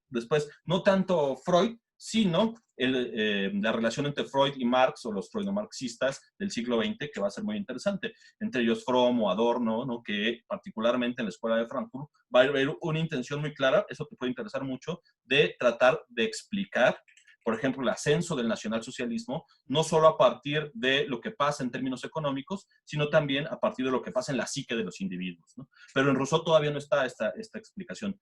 después, no tanto Freud, sino la relación entre Freud y Marx o los freudomarxistas del siglo XX, que va a ser muy interesante. Entre ellos Fromm o Adorno, ¿no? Que particularmente en la Escuela de Frankfurt va a haber una intención muy clara, eso te puede interesar mucho, de tratar de explicar, por ejemplo, el ascenso del nacionalsocialismo, no solo a partir de lo que pasa en términos económicos, sino también a partir de lo que pasa en la psique de los individuos, ¿no? Pero en Rousseau todavía no está esta explicación.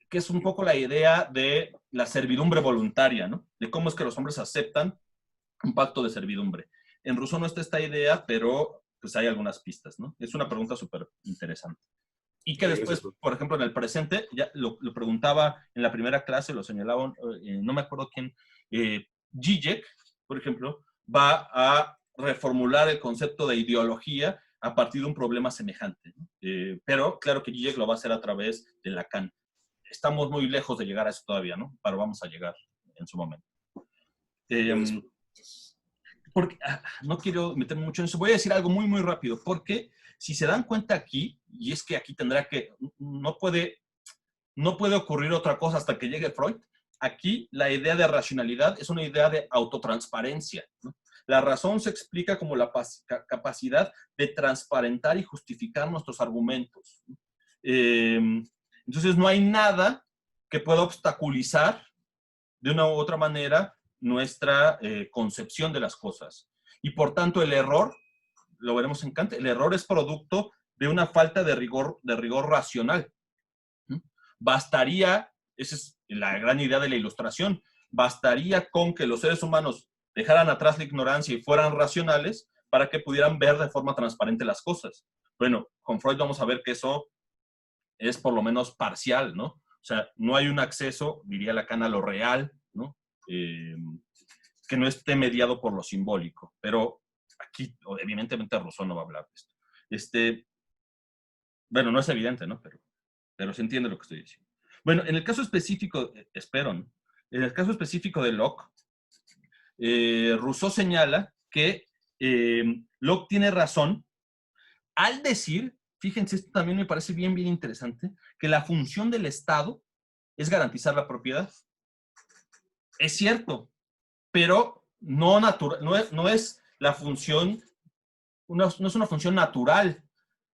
que es un poco la idea de la servidumbre voluntaria, ¿no? De cómo es que los hombres aceptan un pacto de servidumbre. En Rousseau no está esta idea, pero pues hay algunas pistas, ¿no? Es una pregunta súper interesante. Y que después, por ejemplo, en el presente, ya lo preguntaba en la primera clase, lo señalaba, no me acuerdo quién, Zizek, por ejemplo, va a reformular el concepto de ideología a partir de un problema semejante, ¿no? Pero claro que Zizek lo va a hacer a través de Lacan. Estamos muy lejos de llegar a eso todavía, ¿no? Pero vamos a llegar en su momento. Porque, no quiero meterme mucho en eso, voy a decir algo muy, muy rápido, porque si se dan cuenta aquí, y es que aquí tendrá que, no puede ocurrir otra cosa hasta que llegue Freud, aquí la idea de racionalidad es una idea de autotransparencia, ¿no? La razón se explica como la capacidad de transparentar y justificar nuestros argumentos. Entonces no hay nada que pueda obstaculizar de una u otra manera nuestra concepción de las cosas. Y por tanto el error, lo veremos en Kant, el error es producto de una falta de rigor racional. Bastaría, esa es la gran idea de la ilustración, bastaría con que los seres humanos dejaran atrás la ignorancia y fueran racionales para que pudieran ver de forma transparente las cosas. Bueno, con Freud vamos a ver que eso es por lo menos parcial, ¿no? O sea, no hay un acceso, diría Lacan, a lo real, ¿no? Que no esté mediado por lo simbólico. Pero aquí, evidentemente, Rousseau no va a hablar de esto. Bueno, no es evidente, ¿no? Pero se entiende lo que estoy diciendo. Bueno, en el caso específico, espero, ¿no? En el caso específico de Locke, Rousseau señala que Locke tiene razón al decir, fíjense, esto también me parece bien, bien interesante, que la función del Estado es garantizar la propiedad. Es cierto, pero no es la función, no es una función natural,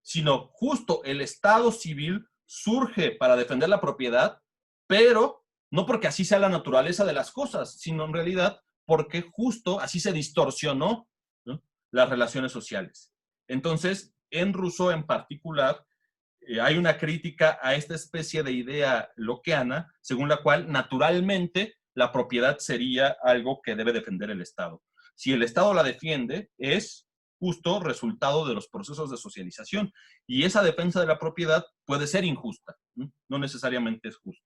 sino justo el Estado civil surge para defender la propiedad, pero no porque así sea la naturaleza de las cosas, sino en realidad porque justo así se distorsionó, ¿no?, las relaciones sociales. Entonces, en Rousseau en particular, hay una crítica a esta especie de idea lockeana, según la cual naturalmente la propiedad sería algo que debe defender el Estado. Si el Estado la defiende, es justo resultado de los procesos de socialización. Y esa defensa de la propiedad puede ser injusta, no necesariamente es justa.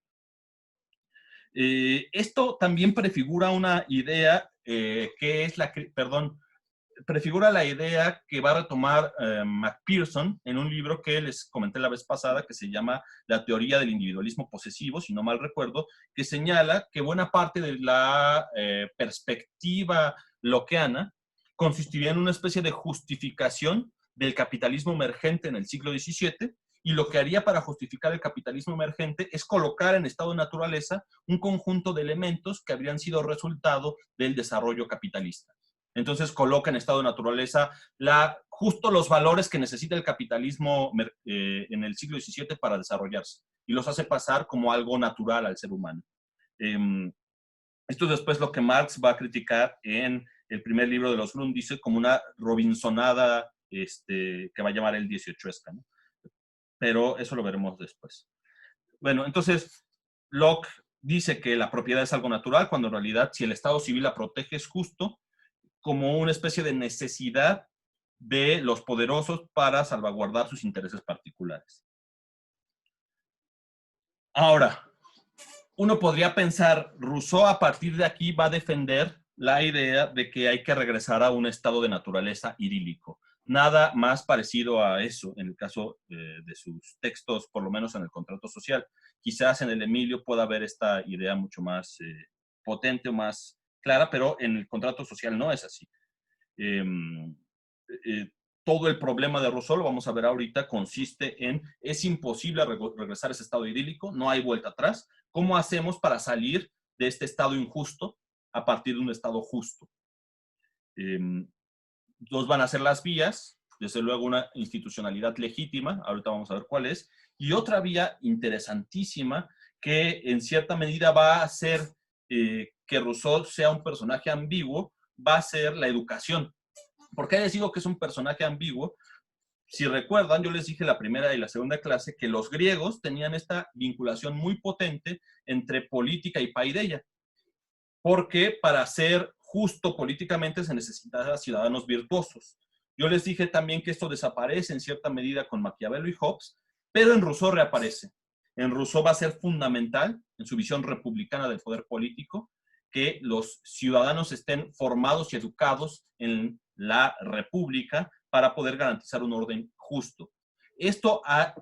Esto también prefigura una idea que es prefigura la idea que va a retomar McPherson en un libro que les comenté la vez pasada, que se llama La teoría del individualismo posesivo, si no mal recuerdo, que señala que buena parte de la perspectiva lockeana consistiría en una especie de justificación del capitalismo emergente en el siglo XVII, y lo que haría para justificar el capitalismo emergente es colocar en estado de naturaleza un conjunto de elementos que habrían sido resultado del desarrollo capitalista. Entonces coloca en estado de naturaleza justo los valores que necesita el capitalismo en el siglo XVII para desarrollarse, y los hace pasar como algo natural al ser humano. Esto es después lo que Marx va a criticar en el primer libro de los Grundrisse como una Robinsonada que va a llamar el 18esca, ¿no? Pero eso lo veremos después. Bueno, entonces Locke dice que la propiedad es algo natural, cuando en realidad si el Estado civil la protege es justo, como una especie de necesidad de los poderosos para salvaguardar sus intereses particulares. Ahora, uno podría pensar, Rousseau a partir de aquí va a defender la idea de que hay que regresar a un estado de naturaleza idílico. Nada más parecido a eso en el caso de sus textos, por lo menos en el Contrato Social. Quizás en el Emilio pueda haber esta idea mucho más potente o más clara, pero en el Contrato Social no es así. Todo el problema de Rousseau, lo vamos a ver ahorita, consiste en, es imposible regresar a ese estado idílico, no hay vuelta atrás. ¿Cómo hacemos para salir de este estado injusto a partir de un estado justo? Dos van a ser las vías, desde luego una institucionalidad legítima, ahorita vamos a ver cuál es, y otra vía interesantísima que en cierta medida va a hacer que Rousseau sea un personaje ambiguo, va a ser la educación. ¿Por qué les digo que es un personaje ambiguo? Si recuerdan, yo les dije la primera y la segunda clase que los griegos tenían esta vinculación muy potente entre política y paideia, porque para ser justo políticamente se necesitaba ciudadanos virtuosos. Yo les dije también que esto desaparece en cierta medida con Maquiavelo y Hobbes, pero en Rousseau reaparece. En Rousseau va a ser fundamental, en su visión republicana del poder político, que los ciudadanos estén formados y educados en la república para poder garantizar un orden justo. Esto ha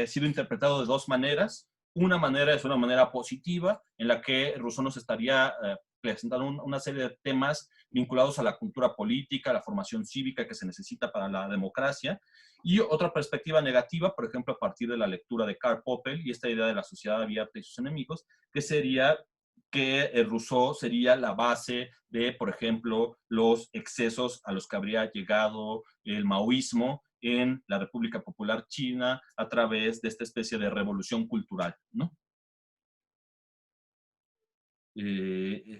sido interpretado de dos maneras. Una manera es una manera positiva, en la que Rousseau nos estaría presentando una serie de temas vinculados a la cultura política, a la formación cívica que se necesita para la democracia, y otra perspectiva negativa, por ejemplo, a partir de la lectura de Karl Popper y esta idea de la sociedad abierta y sus enemigos, que sería que Rousseau sería la base de, por ejemplo, los excesos a los que habría llegado el maoísmo en la República Popular China a través de esta especie de revolución cultural, ¿no?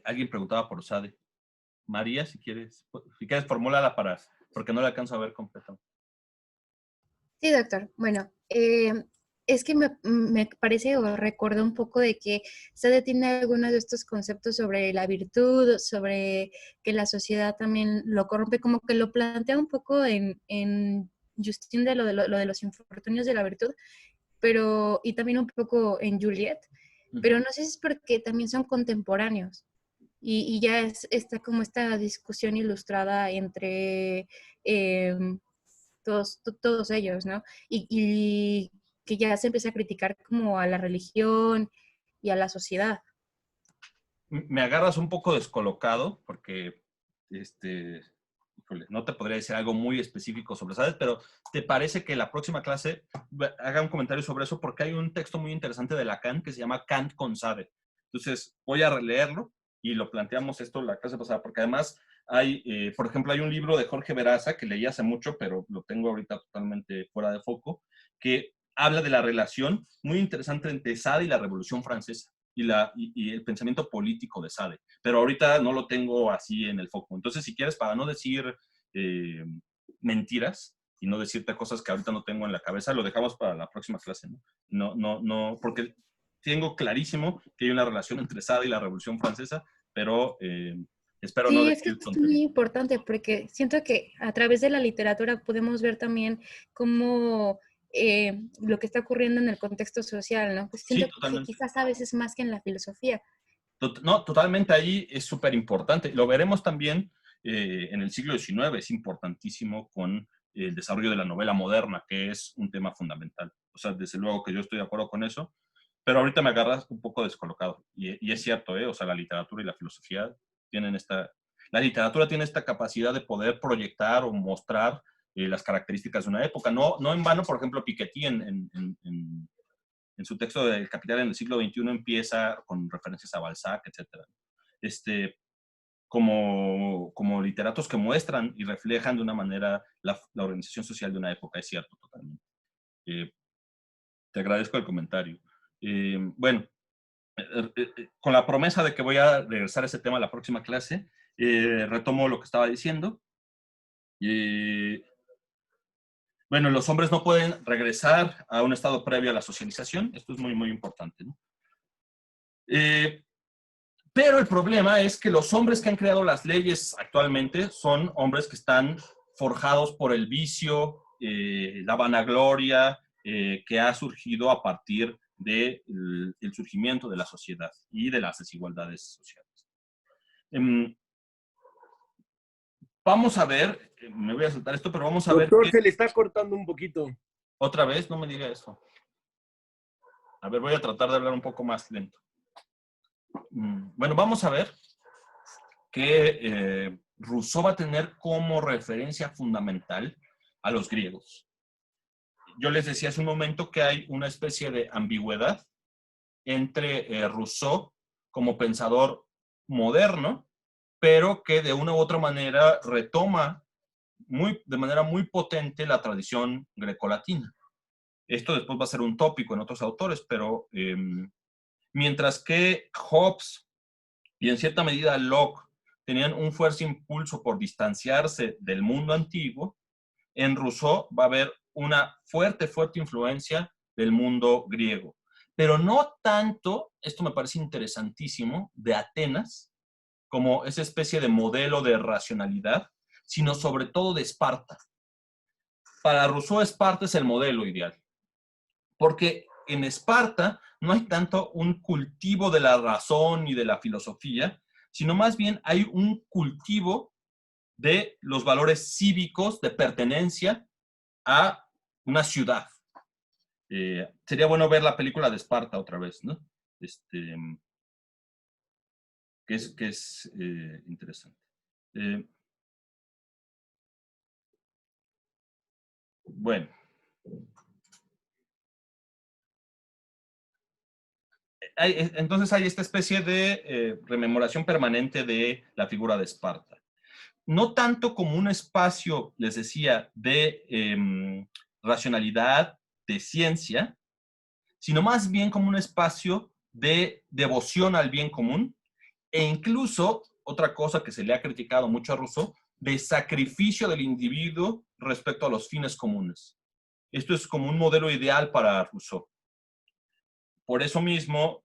Alguien preguntaba por Sade. María, si quieres formúlala porque no la alcanzo a ver completa. Sí, doctor. Bueno, es que me parece o recuerdo un poco de que Sade tiene algunos de estos conceptos sobre la virtud, sobre que la sociedad también lo corrompe, como que lo plantea un poco en Justine de lo de los infortunios de la virtud, pero y también un poco en Juliet, pero no sé si es porque también son contemporáneos y ya está como esta discusión ilustrada entre todos ellos, ¿no? Y que ya se empieza a criticar como a la religión y a la sociedad. Me agarras un poco descolocado porque no te podría decir algo muy específico sobre Sade, pero ¿te parece que la próxima clase haga un comentario sobre eso? Porque hay un texto muy interesante de Lacan que se llama Kant con Sade. Entonces voy a releerlo y lo planteamos esto la clase pasada, porque además hay, por ejemplo, hay un libro de Jorge Veraza que leí hace mucho, pero lo tengo ahorita totalmente fuera de foco, que habla de la relación muy interesante entre Sade y la Revolución Francesa y el pensamiento político de Sade. Pero ahorita no lo tengo así en el foco. Entonces, si quieres, para no decir mentiras y no decirte cosas que ahorita no tengo en la cabeza, lo dejamos para la próxima clase, ¿no? No, porque tengo clarísimo que hay una relación entre Sade y la Revolución Francesa, pero espero no Sí, es que decir esto es muy importante porque siento que a través de la literatura podemos ver también cómo lo que está ocurriendo en el contexto social, ¿no? Pues siento Sí, que quizás a veces más que en la filosofía. No, totalmente, ahí es súper importante. Lo veremos también en el siglo XIX, es importantísimo con el desarrollo de la novela moderna, que es un tema fundamental. O sea, desde luego que yo estoy de acuerdo con eso, pero ahorita me agarras un poco descolocado. Y es cierto, o sea, la literatura y la filosofía tienen la literatura tiene esta capacidad de poder proyectar o mostrar las características de una época. No en vano, por ejemplo, Piketty en su texto del Capital en el siglo XXI empieza con referencias a Balzac, etc. Como literatos que muestran y reflejan de una manera la organización social de una época, es cierto, totalmente. Te agradezco el comentario. Bueno, con la promesa de que voy a regresar a ese tema a la próxima clase, retomo lo que estaba diciendo. Bueno, los hombres no pueden regresar a un estado previo a la socialización. Esto es muy, muy importante, ¿no? Pero el problema es que los hombres que han creado las leyes actualmente son hombres que están forjados por el vicio, la vanagloria que ha surgido a partir del surgimiento de la sociedad y de las desigualdades sociales. Vamos a ver, me voy a saltar esto, pero vamos a ver... Doctor, se le está cortando un poquito. Otra vez, no me diga eso. A ver, voy a tratar de hablar un poco más lento. Bueno, vamos a ver que Rousseau va a tener como referencia fundamental a los griegos. Yo les decía hace un momento que hay una especie de ambigüedad entre Rousseau como pensador moderno, pero que de una u otra manera retoma de manera muy potente la tradición grecolatina. Esto después va a ser un tópico en otros autores, pero mientras que Hobbes y en cierta medida Locke tenían un fuerte impulso por distanciarse del mundo antiguo, en Rousseau va a haber una fuerte, fuerte influencia del mundo griego. Pero no tanto, esto me parece interesantísimo, de Atenas, como esa especie de modelo de racionalidad, sino sobre todo de Esparta. Para Rousseau, Esparta es el modelo ideal, porque en Esparta no hay tanto un cultivo de la razón y de la filosofía, sino más bien hay un cultivo de los valores cívicos de pertenencia a una ciudad. Sería bueno ver la película de Esparta otra vez, ¿no? Que es interesante. Bueno. Entonces hay esta especie de rememoración permanente de la figura de Esparta. No tanto como un espacio, les decía, de racionalidad, de ciencia, sino más bien como un espacio de devoción al bien común e incluso, otra cosa que se le ha criticado mucho a Rousseau, de sacrificio del individuo respecto a los fines comunes. Esto es como un modelo ideal para Rousseau. Por eso mismo,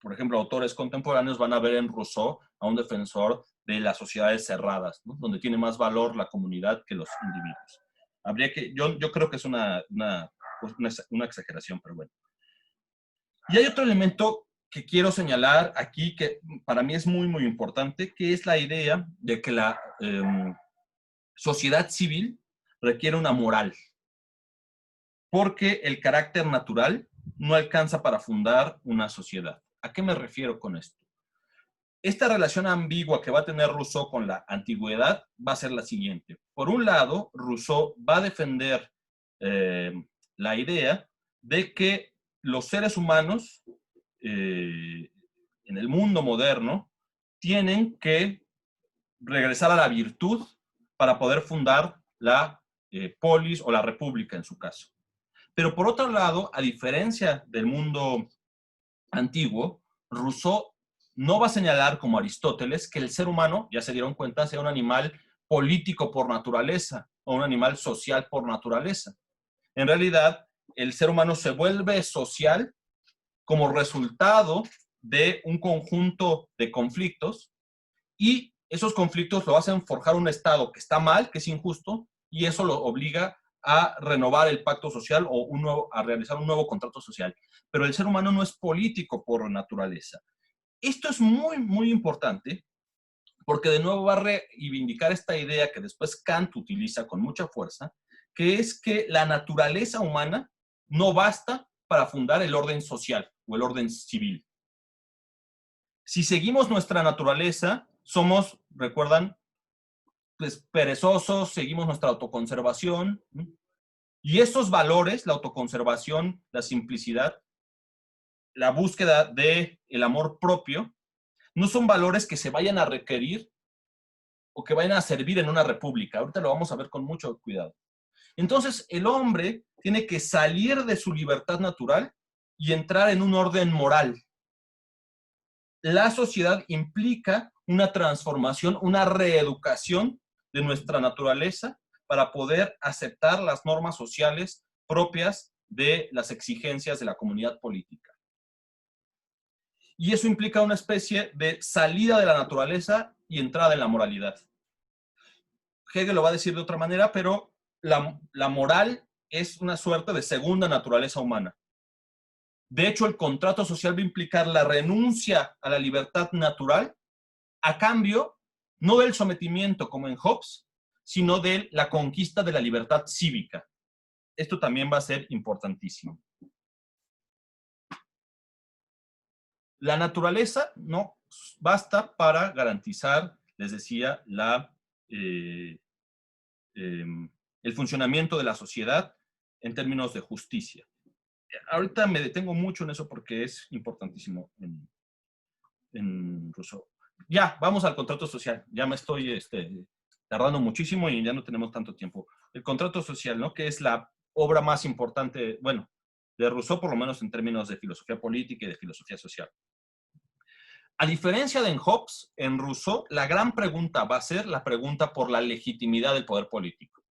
por ejemplo, autores contemporáneos van a ver en Rousseau a un defensor de las sociedades cerradas, ¿no? Donde tiene más valor la comunidad que los individuos. Yo creo que es una exageración, pero bueno. Y hay otro elemento que quiero señalar aquí que para mí es muy, muy importante, que es la idea de que la sociedad civil requiere una moral, porque el carácter natural no alcanza para fundar una sociedad. ¿A qué me refiero con esto? Esta relación ambigua que va a tener Rousseau con la antigüedad va a ser la siguiente. Por un lado, Rousseau va a defender la idea de que los seres humanos en el mundo moderno tienen que regresar a la virtud para poder fundar la polis o la república en su caso. Pero por otro lado, a diferencia del mundo antiguo, Rousseau no va a señalar como Aristóteles que el ser humano, ya se dieron cuenta, sea un animal político por naturaleza o un animal social por naturaleza. En realidad, el ser humano se vuelve social como resultado de un conjunto de conflictos y esos conflictos lo hacen forjar un Estado que está mal, que es injusto, y eso lo obliga a renovar el pacto social o a realizar un nuevo contrato social. Pero el ser humano no es político por naturaleza. Esto es muy, muy importante porque de nuevo va a reivindicar esta idea que después Kant utiliza con mucha fuerza, que es que la naturaleza humana no basta para fundar el orden social o el orden civil. Si seguimos nuestra naturaleza, somos, recuerdan, pues perezosos, seguimos nuestra autoconservación, ¿no? Y esos valores, la autoconservación, la simplicidad, la búsqueda del amor propio, no son valores que se vayan a requerir o que vayan a servir en una república. Ahorita lo vamos a ver con mucho cuidado. Entonces, el hombre tiene que salir de su libertad natural y entrar en un orden moral. La sociedad implica una transformación, una reeducación de nuestra naturaleza para poder aceptar las normas sociales propias de las exigencias de la comunidad política. Y eso implica una especie de salida de la naturaleza y entrada en la moralidad. Hegel lo va a decir de otra manera, pero la moral es una suerte de segunda naturaleza humana. De hecho, el contrato social va a implicar la renuncia a la libertad natural a cambio, no del sometimiento como en Hobbes, sino de la conquista de la libertad cívica. Esto también va a ser importantísimo. La naturaleza no basta para garantizar, les decía, el funcionamiento de la sociedad en términos de justicia. Ahorita me detengo mucho en eso porque es importantísimo en Rousseau. Ya, vamos al contrato social. Ya me estoy tardando muchísimo y ya no tenemos tanto tiempo. El contrato social, ¿no? Que es la obra más importante, bueno, de Rousseau, por lo menos en términos de filosofía política y de filosofía social. A diferencia de en Hobbes, en Rousseau, la gran pregunta va a ser la pregunta por la legitimidad del poder político.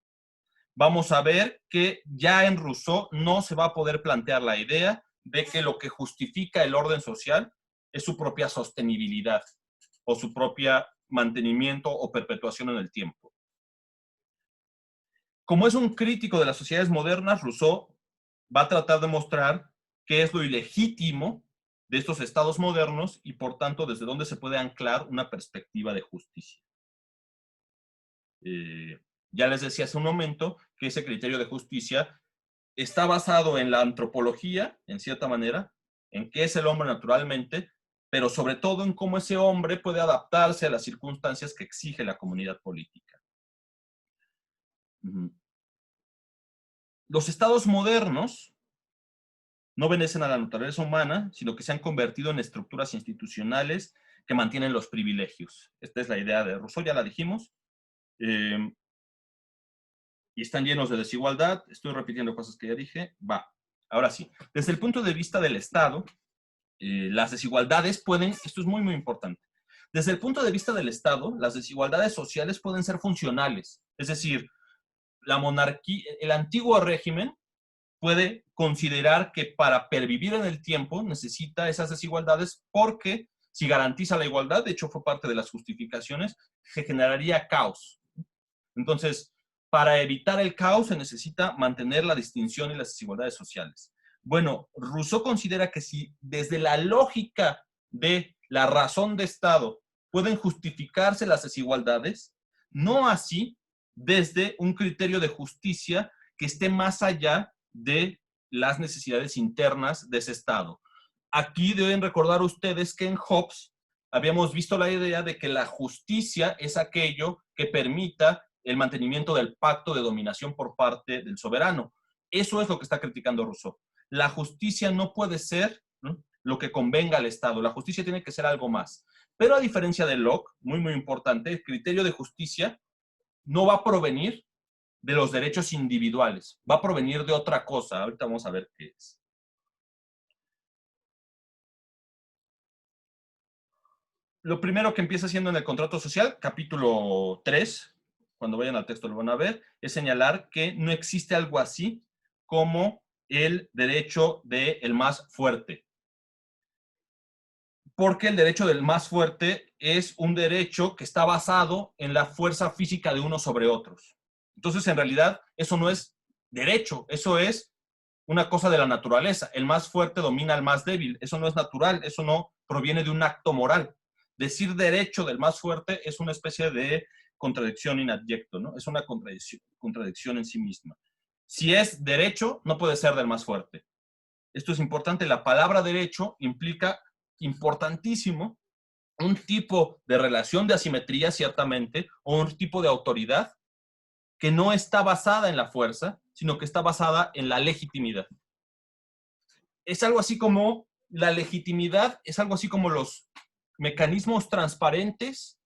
vamos a ver que ya en Rousseau no se va a poder plantear la idea de que lo que justifica el orden social es su propia sostenibilidad o su propia mantenimiento o perpetuación en el tiempo. Como es un crítico de las sociedades modernas, Rousseau va a tratar de mostrar qué es lo ilegítimo de estos estados modernos y, por tanto, desde dónde se puede anclar una perspectiva de justicia. Ya les decía hace un momento que ese criterio de justicia está basado en la antropología, en cierta manera, en qué es el hombre naturalmente, pero sobre todo en cómo ese hombre puede adaptarse a las circunstancias que exige la comunidad política. Los estados modernos no obedecen a la naturaleza humana, sino que se han convertido en estructuras institucionales que mantienen los privilegios. Esta es la idea de Rousseau, ya la dijimos. Y están llenos de desigualdad. Estoy repitiendo cosas que ya dije. Va, ahora sí. Desde el punto de vista del Estado, las desigualdades pueden, esto es muy, muy importante. Desde el punto de vista del Estado, las desigualdades sociales pueden ser funcionales. Es decir, la monarquía, el antiguo régimen puede considerar que para pervivir en el tiempo necesita esas desigualdades porque si garantiza la igualdad, de hecho fue parte de las justificaciones, se generaría caos. Entonces, para evitar el caos se necesita mantener la distinción y las desigualdades sociales. Bueno, Rousseau considera que si desde la lógica de la razón de Estado pueden justificarse las desigualdades, no así desde un criterio de justicia que esté más allá de las necesidades internas de ese Estado. Aquí deben recordar ustedes que en Hobbes habíamos visto la idea de que la justicia es aquello que permita el mantenimiento del pacto de dominación por parte del soberano. Eso es lo que está criticando Rousseau. La justicia no puede ser, ¿no?, lo que convenga al Estado. La justicia tiene que ser algo más. Pero a diferencia de Locke, muy, muy importante, el criterio de justicia no va a provenir de los derechos individuales, va a provenir de otra cosa. Ahorita vamos a ver qué es. Lo primero que empieza haciendo en el contrato social, capítulo 3, cuando vayan al texto lo van a ver, es señalar que no existe algo así como el derecho del más fuerte. Porque el derecho del más fuerte es un derecho que está basado en la fuerza física de unos sobre otros. Entonces, en realidad, eso no es derecho, eso es una cosa de la naturaleza. El más fuerte domina al más débil. Eso no es natural, eso no proviene de un acto moral. Decir derecho del más fuerte es una especie de contradicción inadyecto, ¿no? Es una contradicción en sí misma. Si es derecho, no puede ser del más fuerte. Esto es importante. La palabra derecho implica, importantísimo, un tipo de relación de asimetría, ciertamente, o un tipo de autoridad que no está basada en la fuerza, sino que está basada en la legitimidad. Es algo así como, la legitimidad es algo así como los mecanismos transparentes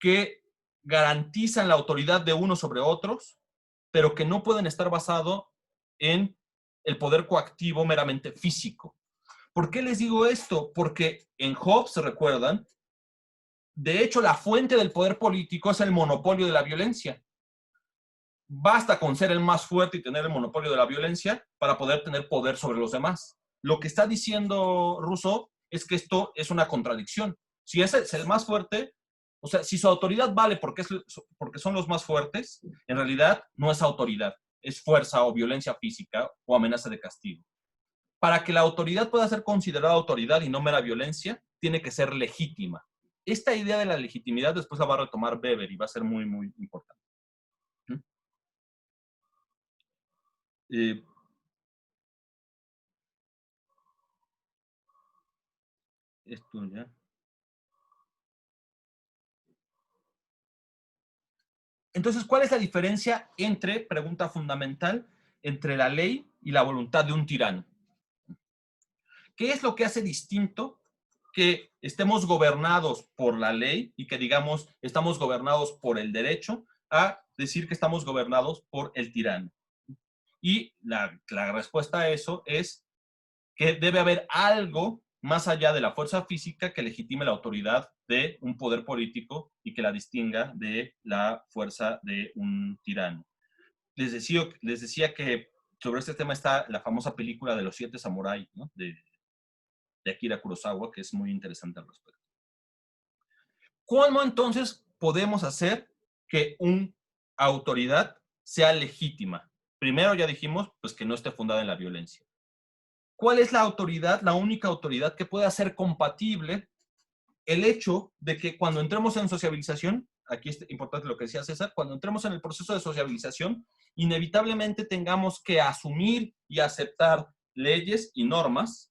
que garantizan la autoridad de unos sobre otros, pero que no pueden estar basados en el poder coactivo meramente físico. ¿Por qué les digo esto? Porque en Hobbes, ¿se recuerdan? De hecho, la fuente del poder político es el monopolio de la violencia. Basta con ser el más fuerte y tener el monopolio de la violencia para poder tener poder sobre los demás. Lo que está diciendo Rousseau es que esto es una contradicción. Si ese es el más fuerte, o sea, si su autoridad vale porque son los más fuertes, en realidad no es autoridad, es fuerza o violencia física o amenaza de castigo. Para que la autoridad pueda ser considerada autoridad y no mera violencia, tiene que ser legítima. Esta idea de la legitimidad después la va a retomar Weber y va a ser muy, muy importante. Esto ya. Entonces, ¿cuál es la diferencia entre, pregunta fundamental, entre la ley y la voluntad de un tirano? ¿Qué es lo que hace distinto que estemos gobernados por la ley y que digamos estamos gobernados por el derecho a decir que estamos gobernados por el tirano? Y la respuesta a eso es que debe haber algo más allá de la fuerza física que legitime la autoridad de un poder político y que la distinga de la fuerza de un tirano. les decía que sobre este tema está la famosa película de los 7 samuráis, ¿no? de Akira Kurosawa, que es muy interesante al respecto. ¿Cómo entonces podemos hacer que una autoridad sea legítima? Primero ya dijimos, pues, que no esté fundada en la violencia. ¿Cuál es la autoridad, la única autoridad que pueda ser compatible el hecho de que cuando entremos en sociabilización, aquí es importante lo que decía César, cuando entremos en el proceso de sociabilización, inevitablemente tengamos que asumir y aceptar leyes y normas,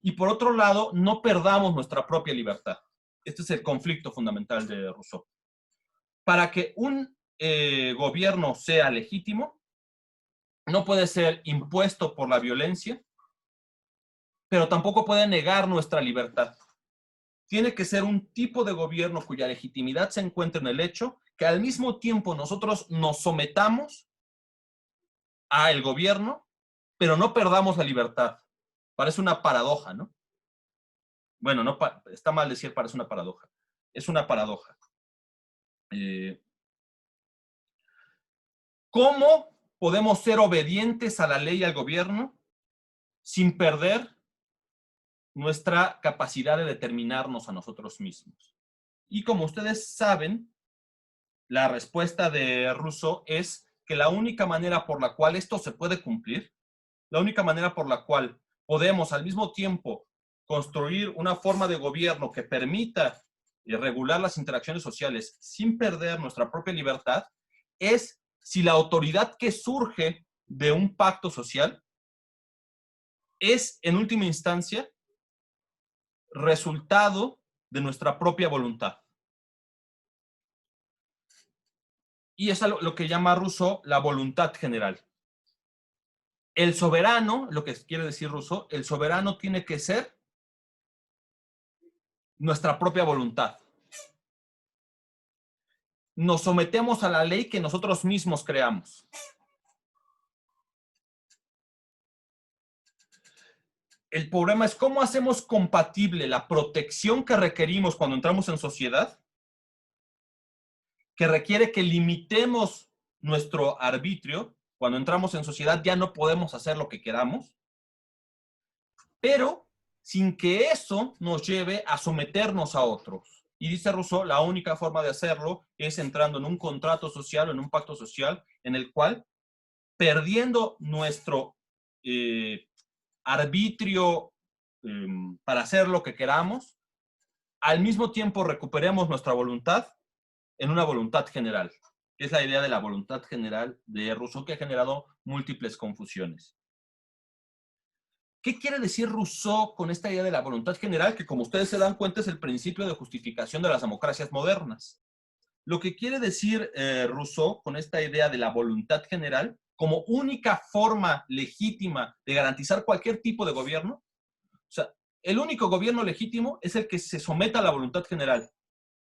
y por otro lado, no perdamos nuestra propia libertad? Este es el conflicto fundamental de Rousseau. Para que un gobierno sea legítimo, no puede ser impuesto por la violencia, pero tampoco puede negar nuestra libertad. Tiene que ser un tipo de gobierno cuya legitimidad se encuentra en el hecho que al mismo tiempo nosotros nos sometamos al gobierno, pero no perdamos la libertad. Parece una paradoja, ¿no? Bueno, no, está mal decir parece una paradoja. Es una paradoja. ¿Cómo podemos ser obedientes a la ley y al gobierno sin perder nuestra capacidad de determinarnos a nosotros mismos? Y como ustedes saben, la respuesta de Rousseau es que la única manera por la cual esto se puede cumplir, la única manera por la cual podemos al mismo tiempo construir una forma de gobierno que permita regular las interacciones sociales sin perder nuestra propia libertad, es si la autoridad que surge de un pacto social es, en última instancia, resultado de nuestra propia voluntad. Y es lo que llama Rousseau la voluntad general. El soberano, lo que quiere decir Rousseau, el soberano tiene que ser nuestra propia voluntad. Nos sometemos a la ley que nosotros mismos creamos. El problema es cómo hacemos compatible la protección que requerimos cuando entramos en sociedad, que requiere que limitemos nuestro arbitrio. Cuando entramos en sociedad ya no podemos hacer lo que queramos, pero sin que eso nos lleve a someternos a otros. Y dice Rousseau, la única forma de hacerlo es entrando en un contrato social o en un pacto social en el cual, perdiendo nuestro arbitrio para hacer lo que queramos, al mismo tiempo recuperemos nuestra voluntad en una voluntad general, que es la idea de la voluntad general de Rousseau, que ha generado múltiples confusiones. ¿Qué quiere decir Rousseau con esta idea de la voluntad general? Que, como ustedes se dan cuenta, es el principio de justificación de las democracias modernas. Lo que quiere decir Rousseau con esta idea de la voluntad general como única forma legítima de garantizar cualquier tipo de gobierno, o sea, el único gobierno legítimo es el que se someta a la voluntad general.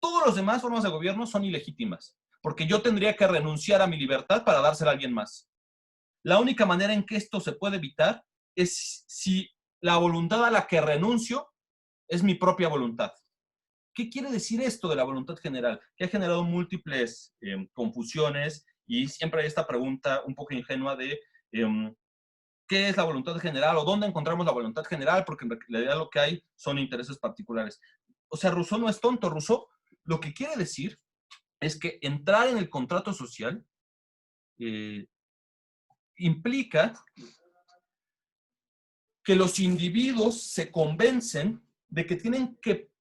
Todas las demás formas de gobierno son ilegítimas, porque yo tendría que renunciar a mi libertad para dársela a alguien más. La única manera en que esto se puede evitar es si la voluntad a la que renuncio es mi propia voluntad. ¿Qué quiere decir esto de la voluntad general? Que ha generado múltiples confusiones, y siempre hay esta pregunta un poco ingenua de ¿qué es la voluntad general o dónde encontramos la voluntad general? Porque en realidad lo que hay son intereses particulares. O sea, Rousseau no es tonto. Rousseau lo que quiere decir es que entrar en el contrato social implica que los individuos se convencen de que tienen que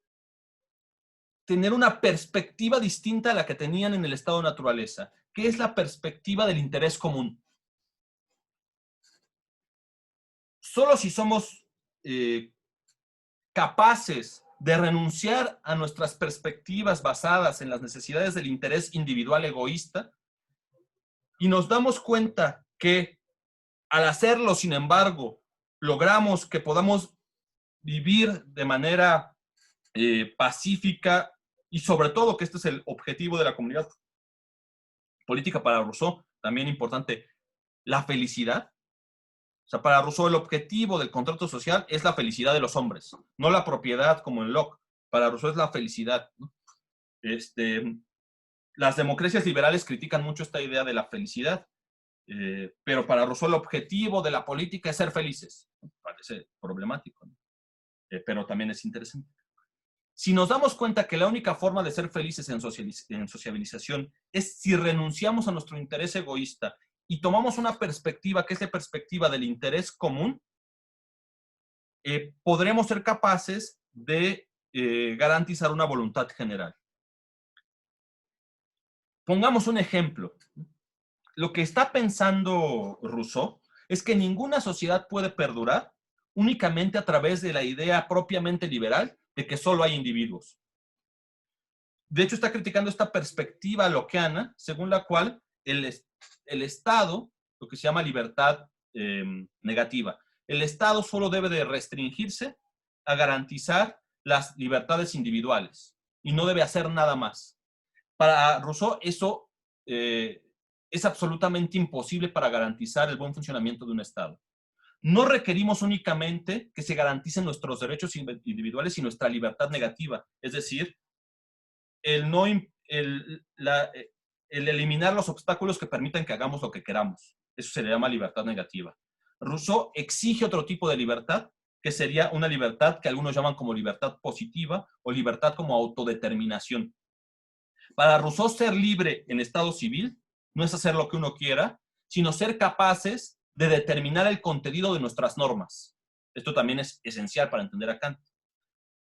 tener una perspectiva distinta a la que tenían en el estado de naturaleza, que es la perspectiva del interés común. Solo si somos capaces de renunciar a nuestras perspectivas basadas en las necesidades del interés individual egoísta, y nos damos cuenta que al hacerlo, sin embargo, logramos que podamos vivir de manera pacífica, y sobre todo que este es el objetivo de la comunidad política para Rousseau, también importante, la felicidad. O sea, para Rousseau el objetivo del contrato social es la felicidad de los hombres, no la propiedad como en Locke. Para Rousseau es la felicidad, ¿no? Las democracias liberales critican mucho esta idea de la felicidad, Pero para Rousseau el objetivo de la política es ser felices. Parece problemático, ¿no? Pero también es interesante. Si nos damos cuenta que la única forma de ser felices en sociabilización es si renunciamos a nuestro interés egoísta y tomamos una perspectiva que es la perspectiva del interés común, podremos ser capaces de garantizar una voluntad general. Pongamos un ejemplo. Lo que está pensando Rousseau es que ninguna sociedad puede perdurar únicamente a través de la idea propiamente liberal de que solo hay individuos. De hecho, está criticando esta perspectiva lockeana, según la cual el Estado, lo que se llama libertad negativa, el Estado solo debe de restringirse a garantizar las libertades individuales y no debe hacer nada más. Para Rousseau, eso es absolutamente imposible para garantizar el buen funcionamiento de un Estado. No requerimos únicamente que se garanticen nuestros derechos individuales y nuestra libertad negativa, es decir, el eliminar los obstáculos que permitan que hagamos lo que queramos. Eso se le llama libertad negativa. Rousseau exige otro tipo de libertad, que sería una libertad que algunos llaman como libertad positiva o libertad como autodeterminación. Para Rousseau, ser libre en estado civil no es hacer lo que uno quiera, sino ser capaces de determinar el contenido de nuestras normas. Esto también es esencial para entender a Kant.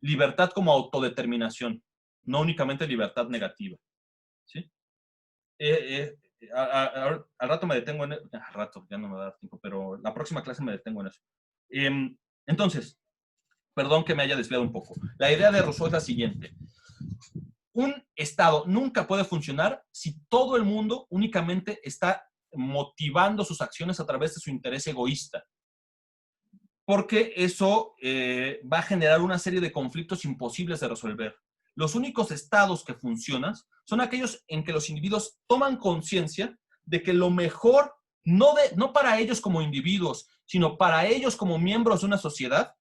Libertad como autodeterminación, no únicamente libertad negativa. ¿Sí? Al rato me detengo en eso. Al rato, ya no me va a dar tiempo, pero la próxima clase me detengo en eso. Entonces, perdón que me haya desviado un poco. La idea de Rousseau es la siguiente. Un Estado nunca puede funcionar si todo el mundo únicamente está motivando sus acciones a través de su interés egoísta. Porque eso va a generar una serie de conflictos imposibles de resolver. Los únicos estados que funcionan son aquellos en que los individuos toman conciencia de que lo mejor, no para ellos como individuos, sino para ellos como miembros de una sociedad,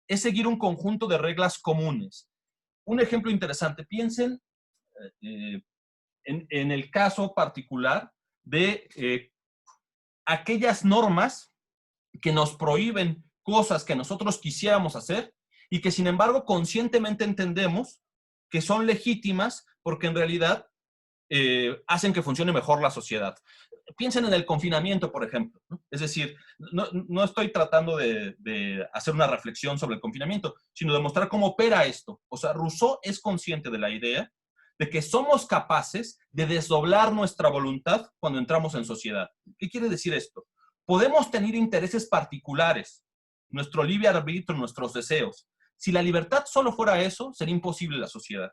es seguir un conjunto de reglas comunes. Un ejemplo interesante, piensen en el caso particular de aquellas normas que nos prohíben cosas que nosotros quisiéramos hacer y que sin embargo conscientemente entendemos que son legítimas porque en realidad hacen que funcione mejor la sociedad. Piensen en el confinamiento, por ejemplo, ¿no? Es decir, no estoy tratando de hacer una reflexión sobre el confinamiento, sino de mostrar cómo opera esto. O sea, Rousseau es consciente de la idea de que somos capaces de desdoblar nuestra voluntad cuando entramos en sociedad. ¿Qué quiere decir esto? Podemos tener intereses particulares, nuestro libre arbitrio, nuestros deseos. Si la libertad solo fuera eso, sería imposible la sociedad.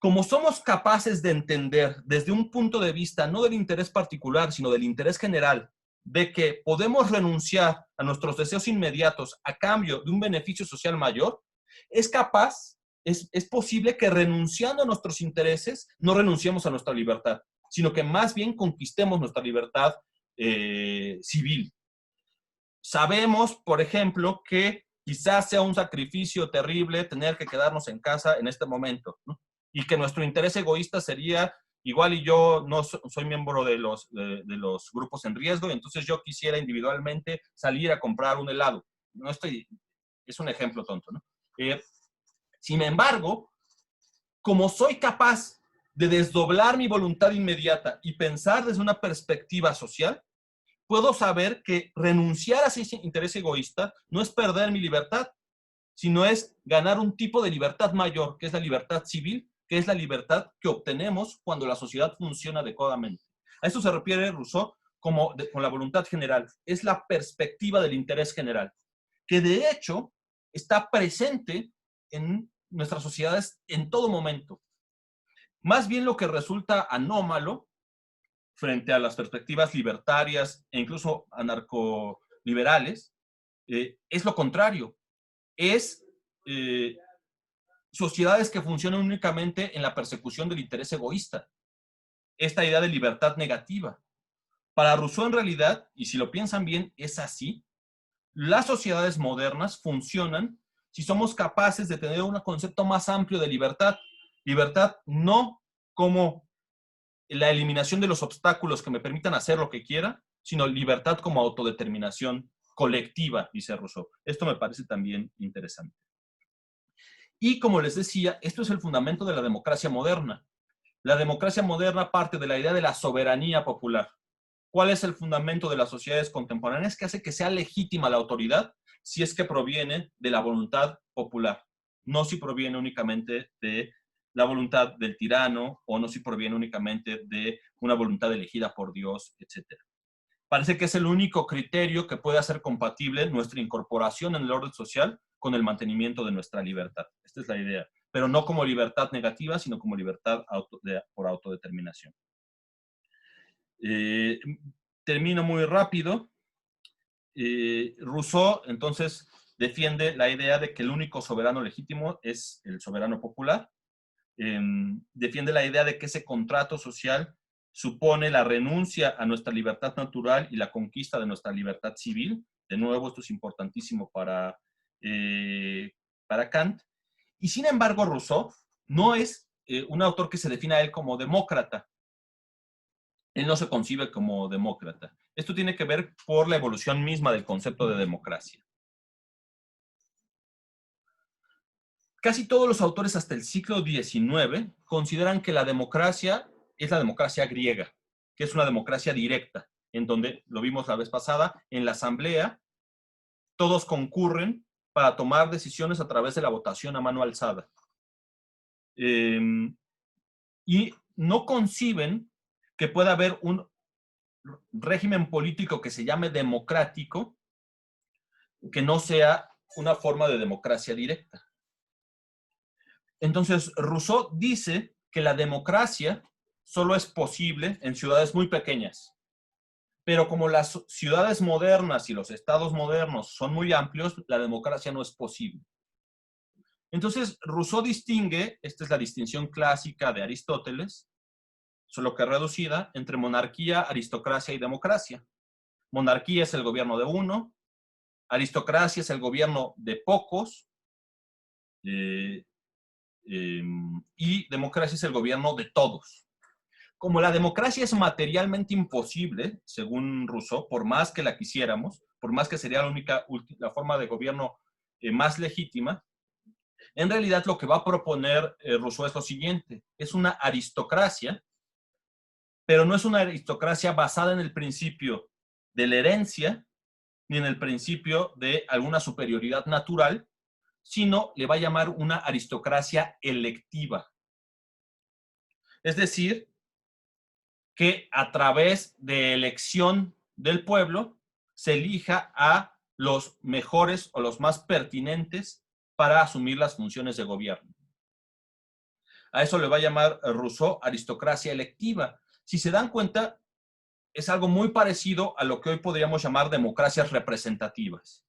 Como somos capaces de entender desde un punto de vista no del interés particular, sino del interés general, de que podemos renunciar a nuestros deseos inmediatos a cambio de un beneficio social mayor, es posible que renunciando a nuestros intereses no renunciemos a nuestra libertad, sino que más bien conquistemos nuestra libertad civil. Sabemos, por ejemplo, que quizás sea un sacrificio terrible tener que quedarnos en casa en este momento, ¿no? Y que nuestro interés egoísta sería, igual y yo no soy miembro de los grupos en riesgo, y entonces yo quisiera individualmente salir a comprar un helado. Es un ejemplo tonto, ¿no? Sin embargo, como soy capaz de desdoblar mi voluntad inmediata y pensar desde una perspectiva social, puedo saber que renunciar a ese interés egoísta no es perder mi libertad, sino es ganar un tipo de libertad mayor, que es la libertad civil, que es la libertad que obtenemos cuando la sociedad funciona adecuadamente. A eso se refiere Rousseau con la voluntad general. Es la perspectiva del interés general, que de hecho está presente en nuestras sociedades en todo momento. Más bien lo que resulta anómalo frente a las perspectivas libertarias e incluso anarcoliberales es lo contrario. Es sociedades que funcionan únicamente en la persecución del interés egoísta. Esta idea de libertad negativa. Para Rousseau, en realidad, y si lo piensan bien, es así. Las sociedades modernas funcionan si somos capaces de tener un concepto más amplio de libertad. Libertad no como la eliminación de los obstáculos que me permitan hacer lo que quiera, sino libertad como autodeterminación colectiva, dice Rousseau. Esto me parece también interesante. Y como les decía, esto es el fundamento de la democracia moderna. La democracia moderna parte de la idea de la soberanía popular. ¿Cuál es el fundamento de las sociedades contemporáneas? Que hace que sea legítima la autoridad si es que proviene de la voluntad popular, no si proviene únicamente de la voluntad del tirano o no si proviene únicamente de una voluntad elegida por Dios, etc. Parece que es el único criterio que puede hacer compatible nuestra incorporación en el orden social con el mantenimiento de nuestra libertad. Esta es la idea, pero no como libertad negativa, sino como libertad por autodeterminación. Termino muy rápido. Rousseau, entonces, defiende la idea de que el único soberano legítimo es el soberano popular. Defiende la idea de que ese contrato social supone la renuncia a nuestra libertad natural y la conquista de nuestra libertad civil. De nuevo, esto es importantísimo para Kant. Y sin embargo, Rousseau no es un autor que se defina a él como demócrata. Él no se concibe como demócrata. Esto tiene que ver por la evolución misma del concepto de democracia. Casi todos los autores hasta el siglo XIX consideran que la democracia es la democracia griega, que es una democracia directa, en donde, lo vimos la vez pasada, en la asamblea todos concurren para tomar decisiones a través de la votación a mano alzada. Y no conciben que pueda haber un régimen político que se llame democrático, que no sea una forma de democracia directa. Entonces, Rousseau dice que la democracia solo es posible en ciudades muy pequeñas. Pero como las ciudades modernas y los estados modernos son muy amplios, la democracia no es posible. Entonces, Rousseau distingue, esta es la distinción clásica de Aristóteles, solo que reducida, entre monarquía, aristocracia y democracia. Monarquía es el gobierno de uno, aristocracia es el gobierno de pocos, y democracia es el gobierno de todos. Como la democracia es materialmente imposible, según Rousseau, por más que la quisiéramos, por más que sería la forma de gobierno más legítima, en realidad lo que va a proponer Rousseau es lo siguiente: es una aristocracia, pero no es una aristocracia basada en el principio de la herencia, ni en el principio de alguna superioridad natural, sino le va a llamar una aristocracia electiva. Es decir, que a través de elección del pueblo se elija a los mejores o los más pertinentes para asumir las funciones de gobierno. A eso le va a llamar Rousseau aristocracia electiva. Si se dan cuenta, es algo muy parecido a lo que hoy podríamos llamar democracias representativas.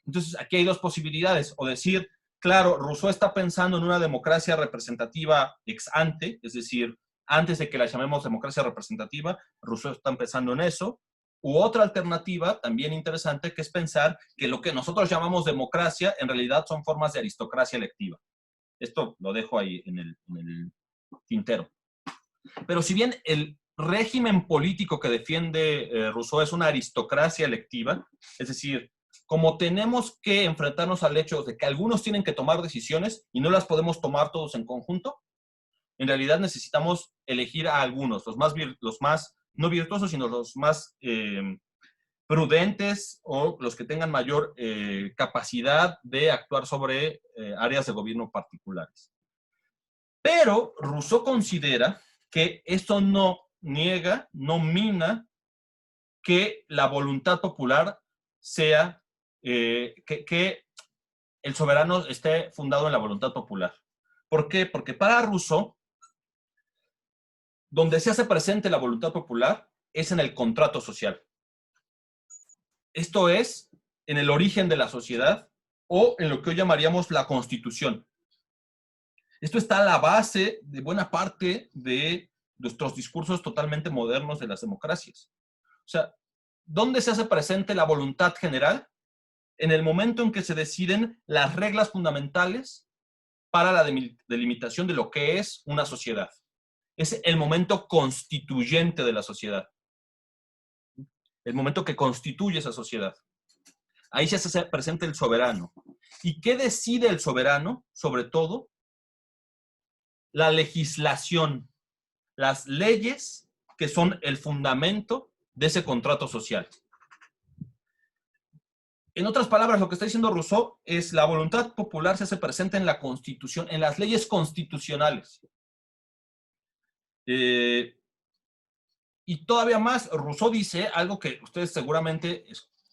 Entonces, aquí hay dos posibilidades, o decir, claro, Rousseau está pensando en una democracia representativa ex ante, es decir, antes de que la llamemos democracia representativa, Rousseau está pensando en eso. U otra alternativa, también interesante, que es pensar que lo que nosotros llamamos democracia, en realidad son formas de aristocracia electiva. Esto lo dejo ahí en el tintero. Pero si bien el régimen político que defiende Rousseau es una aristocracia electiva, es decir, como tenemos que enfrentarnos al hecho de que algunos tienen que tomar decisiones y no las podemos tomar todos en conjunto, en realidad necesitamos elegir a algunos, los más no virtuosos, sino los más prudentes o los que tengan mayor capacidad de actuar sobre áreas de gobierno particulares. Pero Rousseau considera que esto no niega, no mina que la voluntad popular sea, que el soberano esté fundado en la voluntad popular. ¿Por qué? Porque para Rousseau, donde se hace presente la voluntad popular es en el contrato social. Esto es en el origen de la sociedad o en lo que hoy llamaríamos la Constitución. Esto está a la base de buena parte de nuestros discursos totalmente modernos de las democracias. O sea, ¿dónde se hace presente la voluntad general? En el momento en que se deciden las reglas fundamentales para la delimitación de lo que es una sociedad. es el momento constituyente de la sociedad. El momento que constituye esa sociedad. Ahí se hace presente el soberano. ¿Y qué decide el soberano? Sobre todo, la legislación, las leyes que son el fundamento de ese contrato social. En otras palabras, lo que está diciendo Rousseau es la voluntad popular se hace presente en la Constitución, en las leyes constitucionales. Y todavía más, Rousseau dice algo que ustedes seguramente,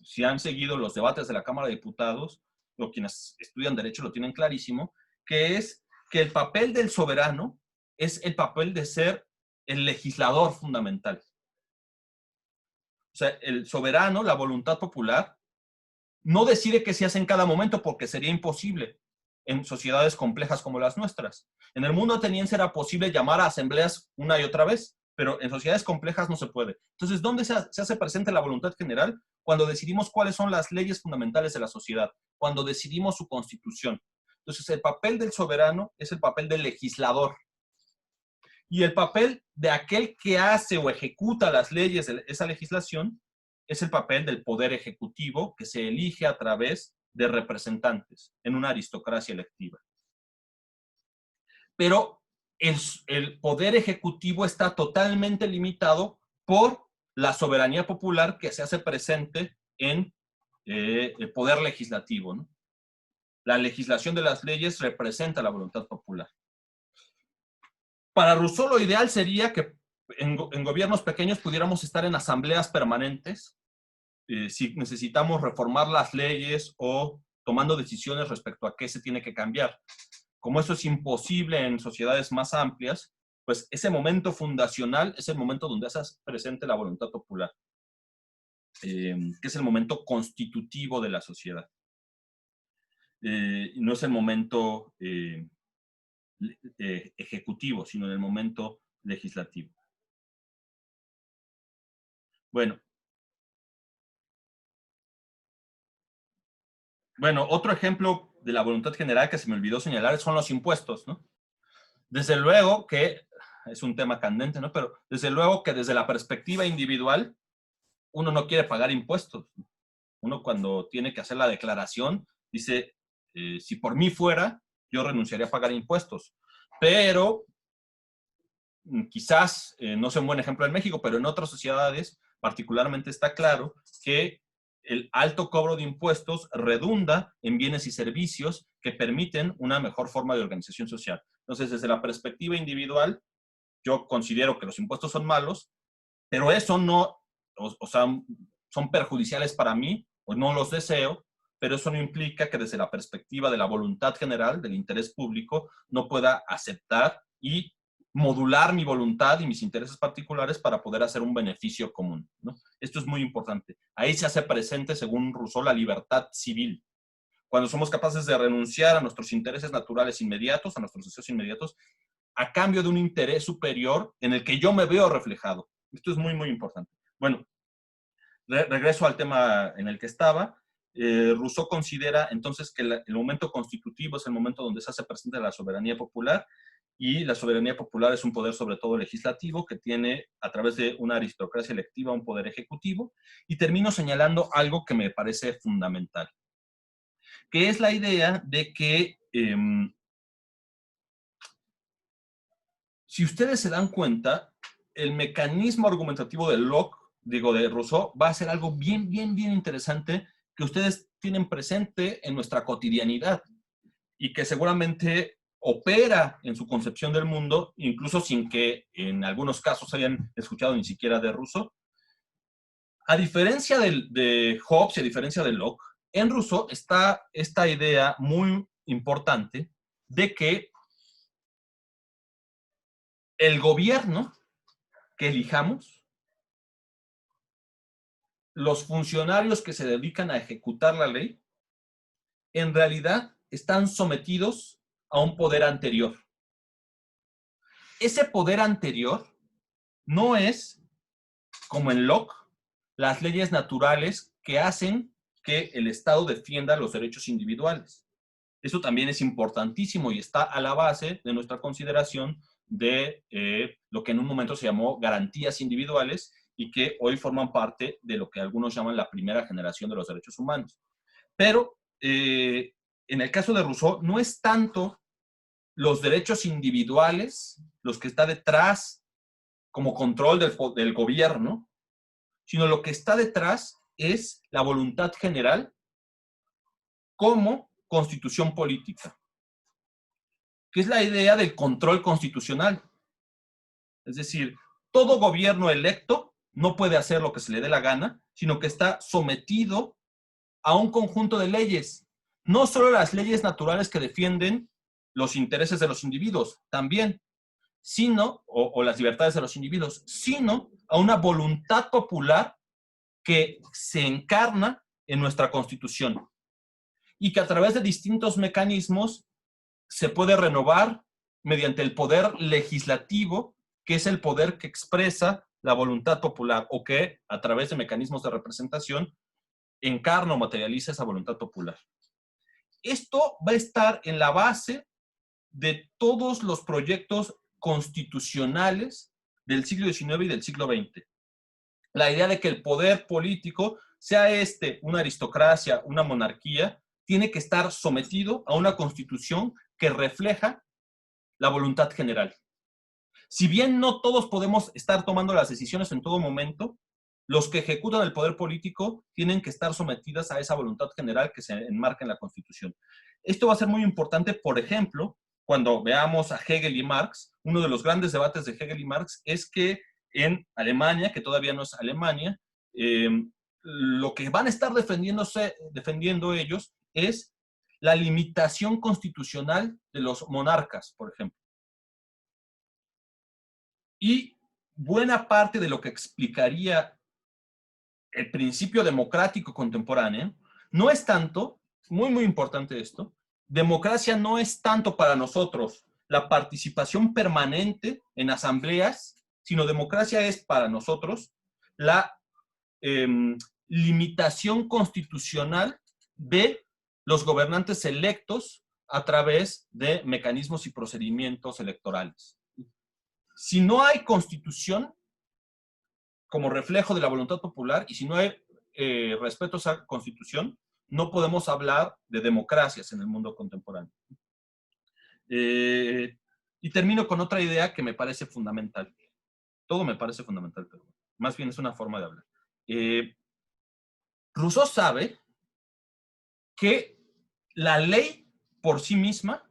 si han seguido los debates de la Cámara de Diputados, o quienes estudian Derecho lo tienen clarísimo, que es que el papel del soberano es el papel de ser el legislador fundamental. O sea, el soberano, la voluntad popular, no decide qué se hace en cada momento porque sería imposible en sociedades complejas como las nuestras. En el mundo ateniense era posible llamar a asambleas una y otra vez, pero en sociedades complejas no se puede. Entonces, ¿dónde se hace presente la voluntad general? Cuando decidimos cuáles son las leyes fundamentales de la sociedad, cuando decidimos su constitución. Entonces, el papel del soberano es el papel del legislador. Y el papel de aquel que hace o ejecuta las leyes de esa legislación es el papel del poder ejecutivo que se elige a través de representantes en una aristocracia electiva. Pero el poder ejecutivo está totalmente limitado por la soberanía popular que se hace presente en el poder legislativo, ¿no? La legislación de las leyes representa la voluntad popular. Para Rousseau lo ideal sería que en gobiernos pequeños pudiéramos estar en asambleas permanentes, si necesitamos reformar las leyes o tomando decisiones respecto a qué se tiene que cambiar. Como eso es imposible en sociedades más amplias, pues ese momento fundacional es el momento donde se hace presente la voluntad popular, que es el momento constitutivo de la sociedad. No es el momento ejecutivo, sino en el momento legislativo. Bueno, otro ejemplo de la voluntad general que se me olvidó señalar son los impuestos, ¿no? Desde luego que es un tema candente, ¿no? Pero desde luego que desde la perspectiva individual, uno no quiere pagar impuestos. Uno cuando tiene que hacer la declaración, dice, si por mí fuera, yo renunciaría a pagar impuestos. Pero quizás, no sea un buen ejemplo en México, pero en otras sociedades particularmente está claro que el alto cobro de impuestos redunda en bienes y servicios que permiten una mejor forma de organización social. Entonces, desde la perspectiva individual, yo considero que los impuestos son malos, pero eso no, o sea, son perjudiciales para mí, o no los deseo, pero eso no implica que desde la perspectiva de la voluntad general, del interés público, no pueda aceptar y modular mi voluntad y mis intereses particulares para poder hacer un beneficio común, ¿no? Esto es muy importante. Ahí se hace presente, según Rousseau, la libertad civil. Cuando somos capaces de renunciar a nuestros intereses naturales inmediatos, a nuestros deseos inmediatos, a cambio de un interés superior en el que yo me veo reflejado. Esto es muy, muy importante. Bueno, regreso al tema en el que estaba. Rousseau considera entonces que el momento constitutivo es el momento donde se hace presente la soberanía popular, y la soberanía popular es un poder sobre todo legislativo que tiene a través de una aristocracia electiva un poder ejecutivo, y termino señalando algo que me parece fundamental, que es la idea de que si ustedes se dan cuenta, el mecanismo argumentativo de de Rousseau va a ser algo bien, bien, bien interesante que ustedes tienen presente en nuestra cotidianidad y que seguramente opera en su concepción del mundo, incluso sin que en algunos casos hayan escuchado ni siquiera de Rousseau. A diferencia de Hobbes y a diferencia de Locke, en Rousseau está esta idea muy importante de que el gobierno que elijamos, los funcionarios que se dedican a ejecutar la ley, en realidad están sometidos a un poder anterior. Ese poder anterior no es, como en Locke, las leyes naturales que hacen que el Estado defienda los derechos individuales. Eso también es importantísimo y está a la base de nuestra consideración de lo que en un momento se llamó garantías individuales y que hoy forman parte de lo que algunos llaman la primera generación de los derechos humanos. Pero en el caso de Rousseau, no es tanto los derechos individuales los que está detrás como control del gobierno, sino lo que está detrás es la voluntad general como constitución política, que es la idea del control constitucional. Es decir, todo gobierno electo no puede hacer lo que se le dé la gana, sino que está sometido a un conjunto de leyes. No solo las leyes naturales que defienden los intereses de los individuos, también, sino, o las libertades de los individuos, sino a una voluntad popular que se encarna en nuestra Constitución y que a través de distintos mecanismos se puede renovar mediante el poder legislativo, que es el poder que expresa la voluntad popular o que a través de mecanismos de representación encarna o materializa esa voluntad popular. Esto va a estar en la base de todos los proyectos constitucionales del siglo XIX y del siglo XX. La idea de que el poder político, sea una aristocracia, una monarquía, tiene que estar sometido a una constitución que refleja la voluntad general. Si bien no todos podemos estar tomando las decisiones en todo momento, los que ejecutan el poder político tienen que estar sometidas a esa voluntad general que se enmarca en la Constitución. Esto va a ser muy importante, por ejemplo, cuando veamos a Hegel y Marx. Uno de los grandes debates de Hegel y Marx es que en Alemania, que todavía no es Alemania, lo que van a estar defendiendo ellos es la limitación constitucional de los monarcas, por ejemplo. Y buena parte de lo que explicaría el principio democrático contemporáneo no es tanto, muy importante esto, democracia no es tanto para nosotros la participación permanente en asambleas, sino democracia es para nosotros la limitación constitucional de los gobernantes electos a través de mecanismos y procedimientos electorales. Si no hay constitución como reflejo de la voluntad popular y si no hay respeto a esa constitución, no podemos hablar de democracias en el mundo contemporáneo. Y termino con otra idea que me parece fundamental. Todo me parece fundamental, pero más bien es una forma de hablar. Rousseau sabe que la ley por sí misma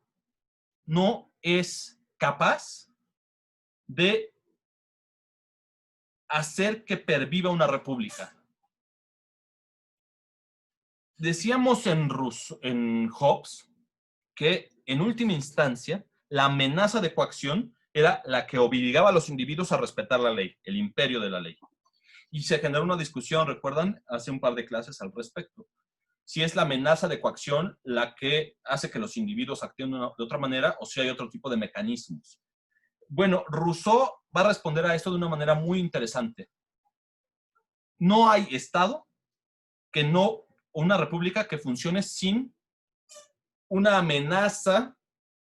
no es capaz de hacer que perviva una república. Decíamos en Hobbes que en última instancia la amenaza de coacción era la que obligaba a los individuos a respetar la ley, el imperio de la ley. Y se generó una discusión, recuerdan, hace un par de clases al respecto. Si es la amenaza de coacción la que hace que los individuos actúen de otra manera o si hay otro tipo de mecanismos. Bueno, Rousseau va a responder a esto de una manera muy interesante. No hay Estado una república que funcione sin una amenaza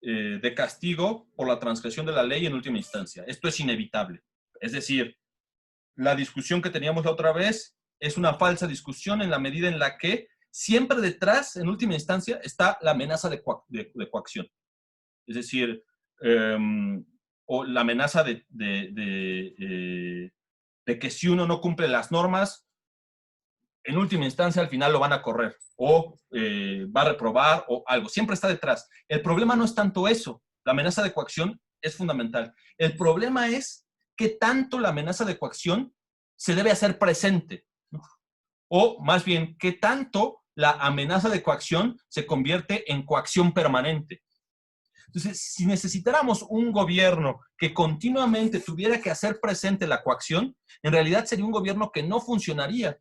de castigo por la transgresión de la ley en última instancia. Esto es inevitable. Es decir, la discusión que teníamos la otra vez es una falsa discusión en la medida en la que siempre detrás, en última instancia, está la amenaza de coacción. Es decir, o la amenaza de que si uno no cumple las normas, en última instancia al final lo van a correr o va a reprobar o algo. Siempre está detrás. El problema no es tanto eso. La amenaza de coacción es fundamental. El problema es qué tanto la amenaza de coacción se debe hacer presente, ¿no? O más bien, qué tanto la amenaza de coacción se convierte en coacción permanente. Entonces, si necesitáramos un gobierno que continuamente tuviera que hacer presente la coacción, en realidad sería un gobierno que no funcionaría,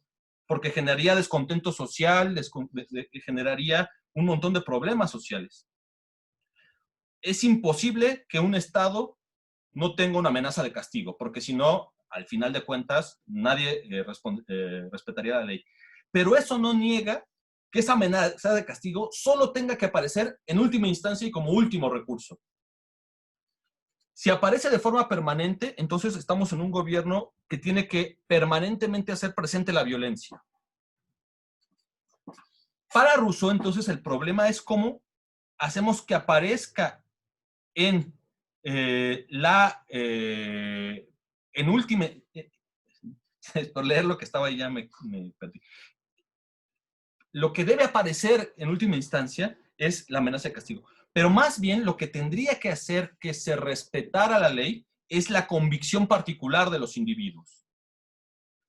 porque generaría descontento social, generaría un montón de problemas sociales. Es imposible que un Estado no tenga una amenaza de castigo, porque si no, al final de cuentas, nadie respetaría la ley. Pero eso no niega que esa amenaza de castigo solo tenga que aparecer en última instancia y como último recurso. Si aparece de forma permanente, entonces estamos en un gobierno que tiene que permanentemente hacer presente la violencia. Para Rousseau, entonces, el problema es cómo hacemos que aparezca en en última, por leer lo que estaba ahí ya me perdí. Lo que debe aparecer en última instancia es la amenaza de castigo. Pero más bien lo que tendría que hacer que se respetara la ley es la convicción particular de los individuos.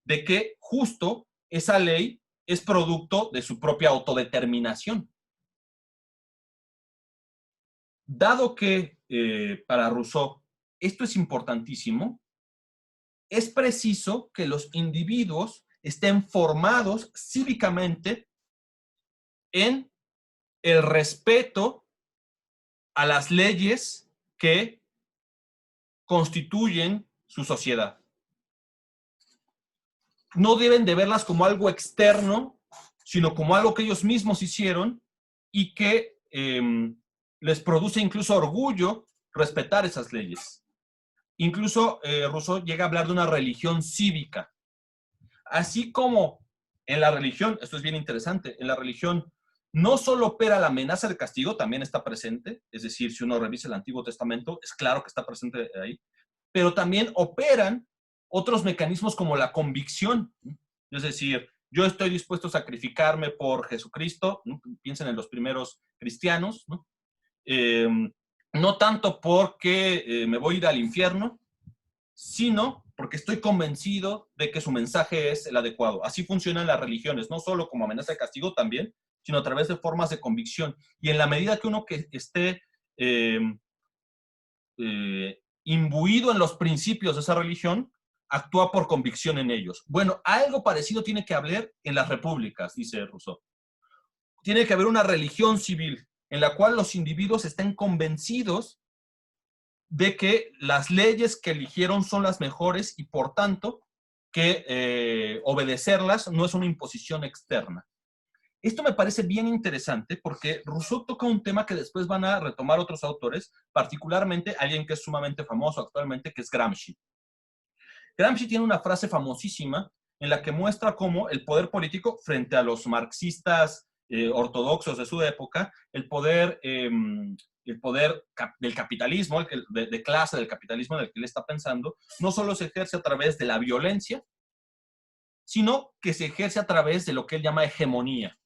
De que justo esa ley es producto de su propia autodeterminación. Dado que para Rousseau esto es importantísimo, es preciso que los individuos estén formados cívicamente en el respeto a las leyes que constituyen su sociedad. No deben de verlas como algo externo, sino como algo que ellos mismos hicieron y que les produce incluso orgullo respetar esas leyes. Incluso Rousseau llega a hablar de una religión cívica. Así como en la religión, esto es bien interesante, en la religión no solo opera la amenaza del castigo, también está presente, es decir, si uno revisa el Antiguo Testamento, es claro que está presente ahí, pero también operan otros mecanismos como la convicción, es decir, yo estoy dispuesto a sacrificarme por Jesucristo, ¿no? Piensen en los primeros cristianos, ¿no? No tanto porque me voy a ir al infierno, sino porque estoy convencido de que su mensaje es el adecuado. Así funcionan las religiones, no solo como amenaza de castigo también, sino a través de formas de convicción. Y en la medida que uno que esté imbuido en los principios de esa religión, actúa por convicción en ellos. Bueno, algo parecido tiene que haber en las repúblicas, dice Rousseau. Tiene que haber una religión civil en la cual los individuos estén convencidos de que las leyes que eligieron son las mejores y por tanto que obedecerlas no es una imposición externa. Esto me parece bien interesante porque Rousseau toca un tema que después van a retomar otros autores, particularmente alguien que es sumamente famoso actualmente, que es Gramsci. Gramsci tiene una frase famosísima en la que muestra cómo el poder político, frente a los marxistas ortodoxos de su época, el poder del capitalismo, de clase del capitalismo en el que él está pensando, no solo se ejerce a través de la violencia, sino que se ejerce a través de lo que él llama hegemonía.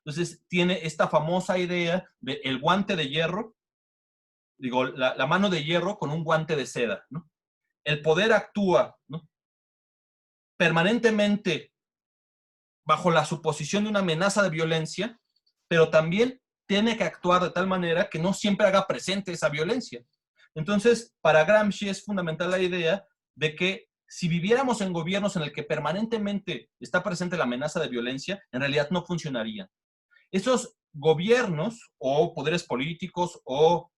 Entonces, tiene esta famosa idea del guante de hierro, digo, la mano de hierro con un guante de seda, ¿no? El poder actúa, ¿no?, permanentemente bajo la suposición de una amenaza de violencia, pero también tiene que actuar de tal manera que no siempre haga presente esa violencia. Entonces, para Gramsci es fundamental la idea de que si viviéramos en gobiernos en el que permanentemente está presente la amenaza de violencia, en realidad no funcionarían. Esos gobiernos o poderes políticos o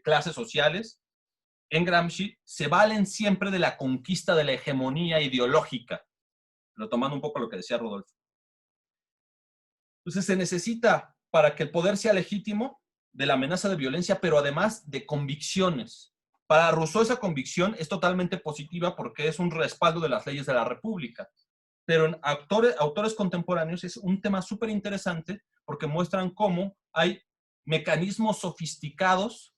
clases sociales, en Gramsci, se valen siempre de la conquista de la hegemonía ideológica, retomando un poco lo que decía Rodolfo. Entonces se necesita, para que el poder sea legítimo, de la amenaza de violencia, pero además de convicciones. Para Rousseau esa convicción es totalmente positiva porque es un respaldo de las leyes de la República. Pero en autores contemporáneos es un tema súper interesante porque muestran cómo hay mecanismos sofisticados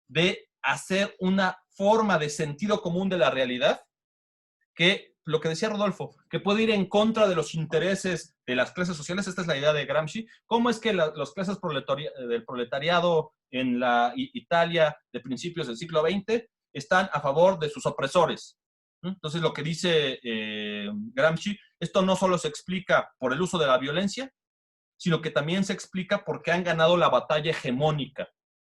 de hacer una forma de sentido común de la realidad que, lo que decía Rodolfo, que puede ir en contra de los intereses de las clases sociales. Esta es la idea de Gramsci. ¿Cómo es que las clases del proletariado en la Italia de principios del siglo XX están a favor de sus opresores? Entonces, lo que dice Gramsci, esto no solo se explica por el uso de la violencia, sino que también se explica porque han ganado la batalla hegemónica,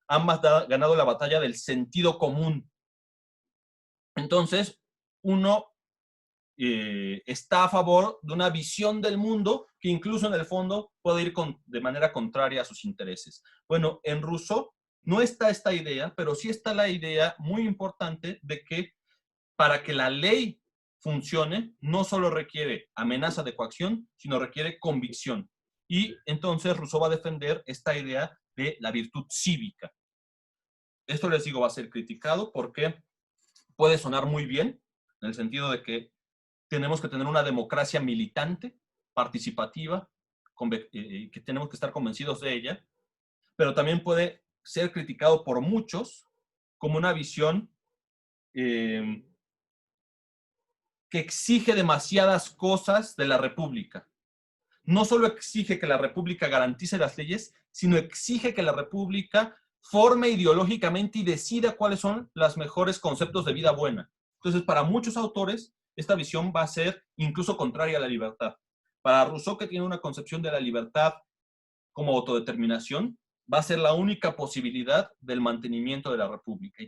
han ganado la batalla del sentido común. Entonces, uno está a favor de una visión del mundo que incluso en el fondo puede ir de manera contraria a sus intereses. Bueno, en Rousseau no está esta idea, pero sí está la idea muy importante de que para que la ley funcione, no solo requiere amenaza de coacción, sino requiere convicción. Y entonces Rousseau va a defender esta idea de la virtud cívica. esto les digo va a ser criticado porque puede sonar muy bien, en el sentido de que tenemos que tener una democracia militante, participativa, que tenemos que estar convencidos de ella, pero también puede ser criticado por muchos como una visión que exige demasiadas cosas de la República. No solo exige que la República garantice las leyes, sino exige que la República forme ideológicamente y decida cuáles son los mejores conceptos de vida buena. Entonces, para muchos autores, esta visión va a ser incluso contraria a la libertad. Para Rousseau, que tiene una concepción de la libertad como autodeterminación, va a ser la única posibilidad del mantenimiento de la República.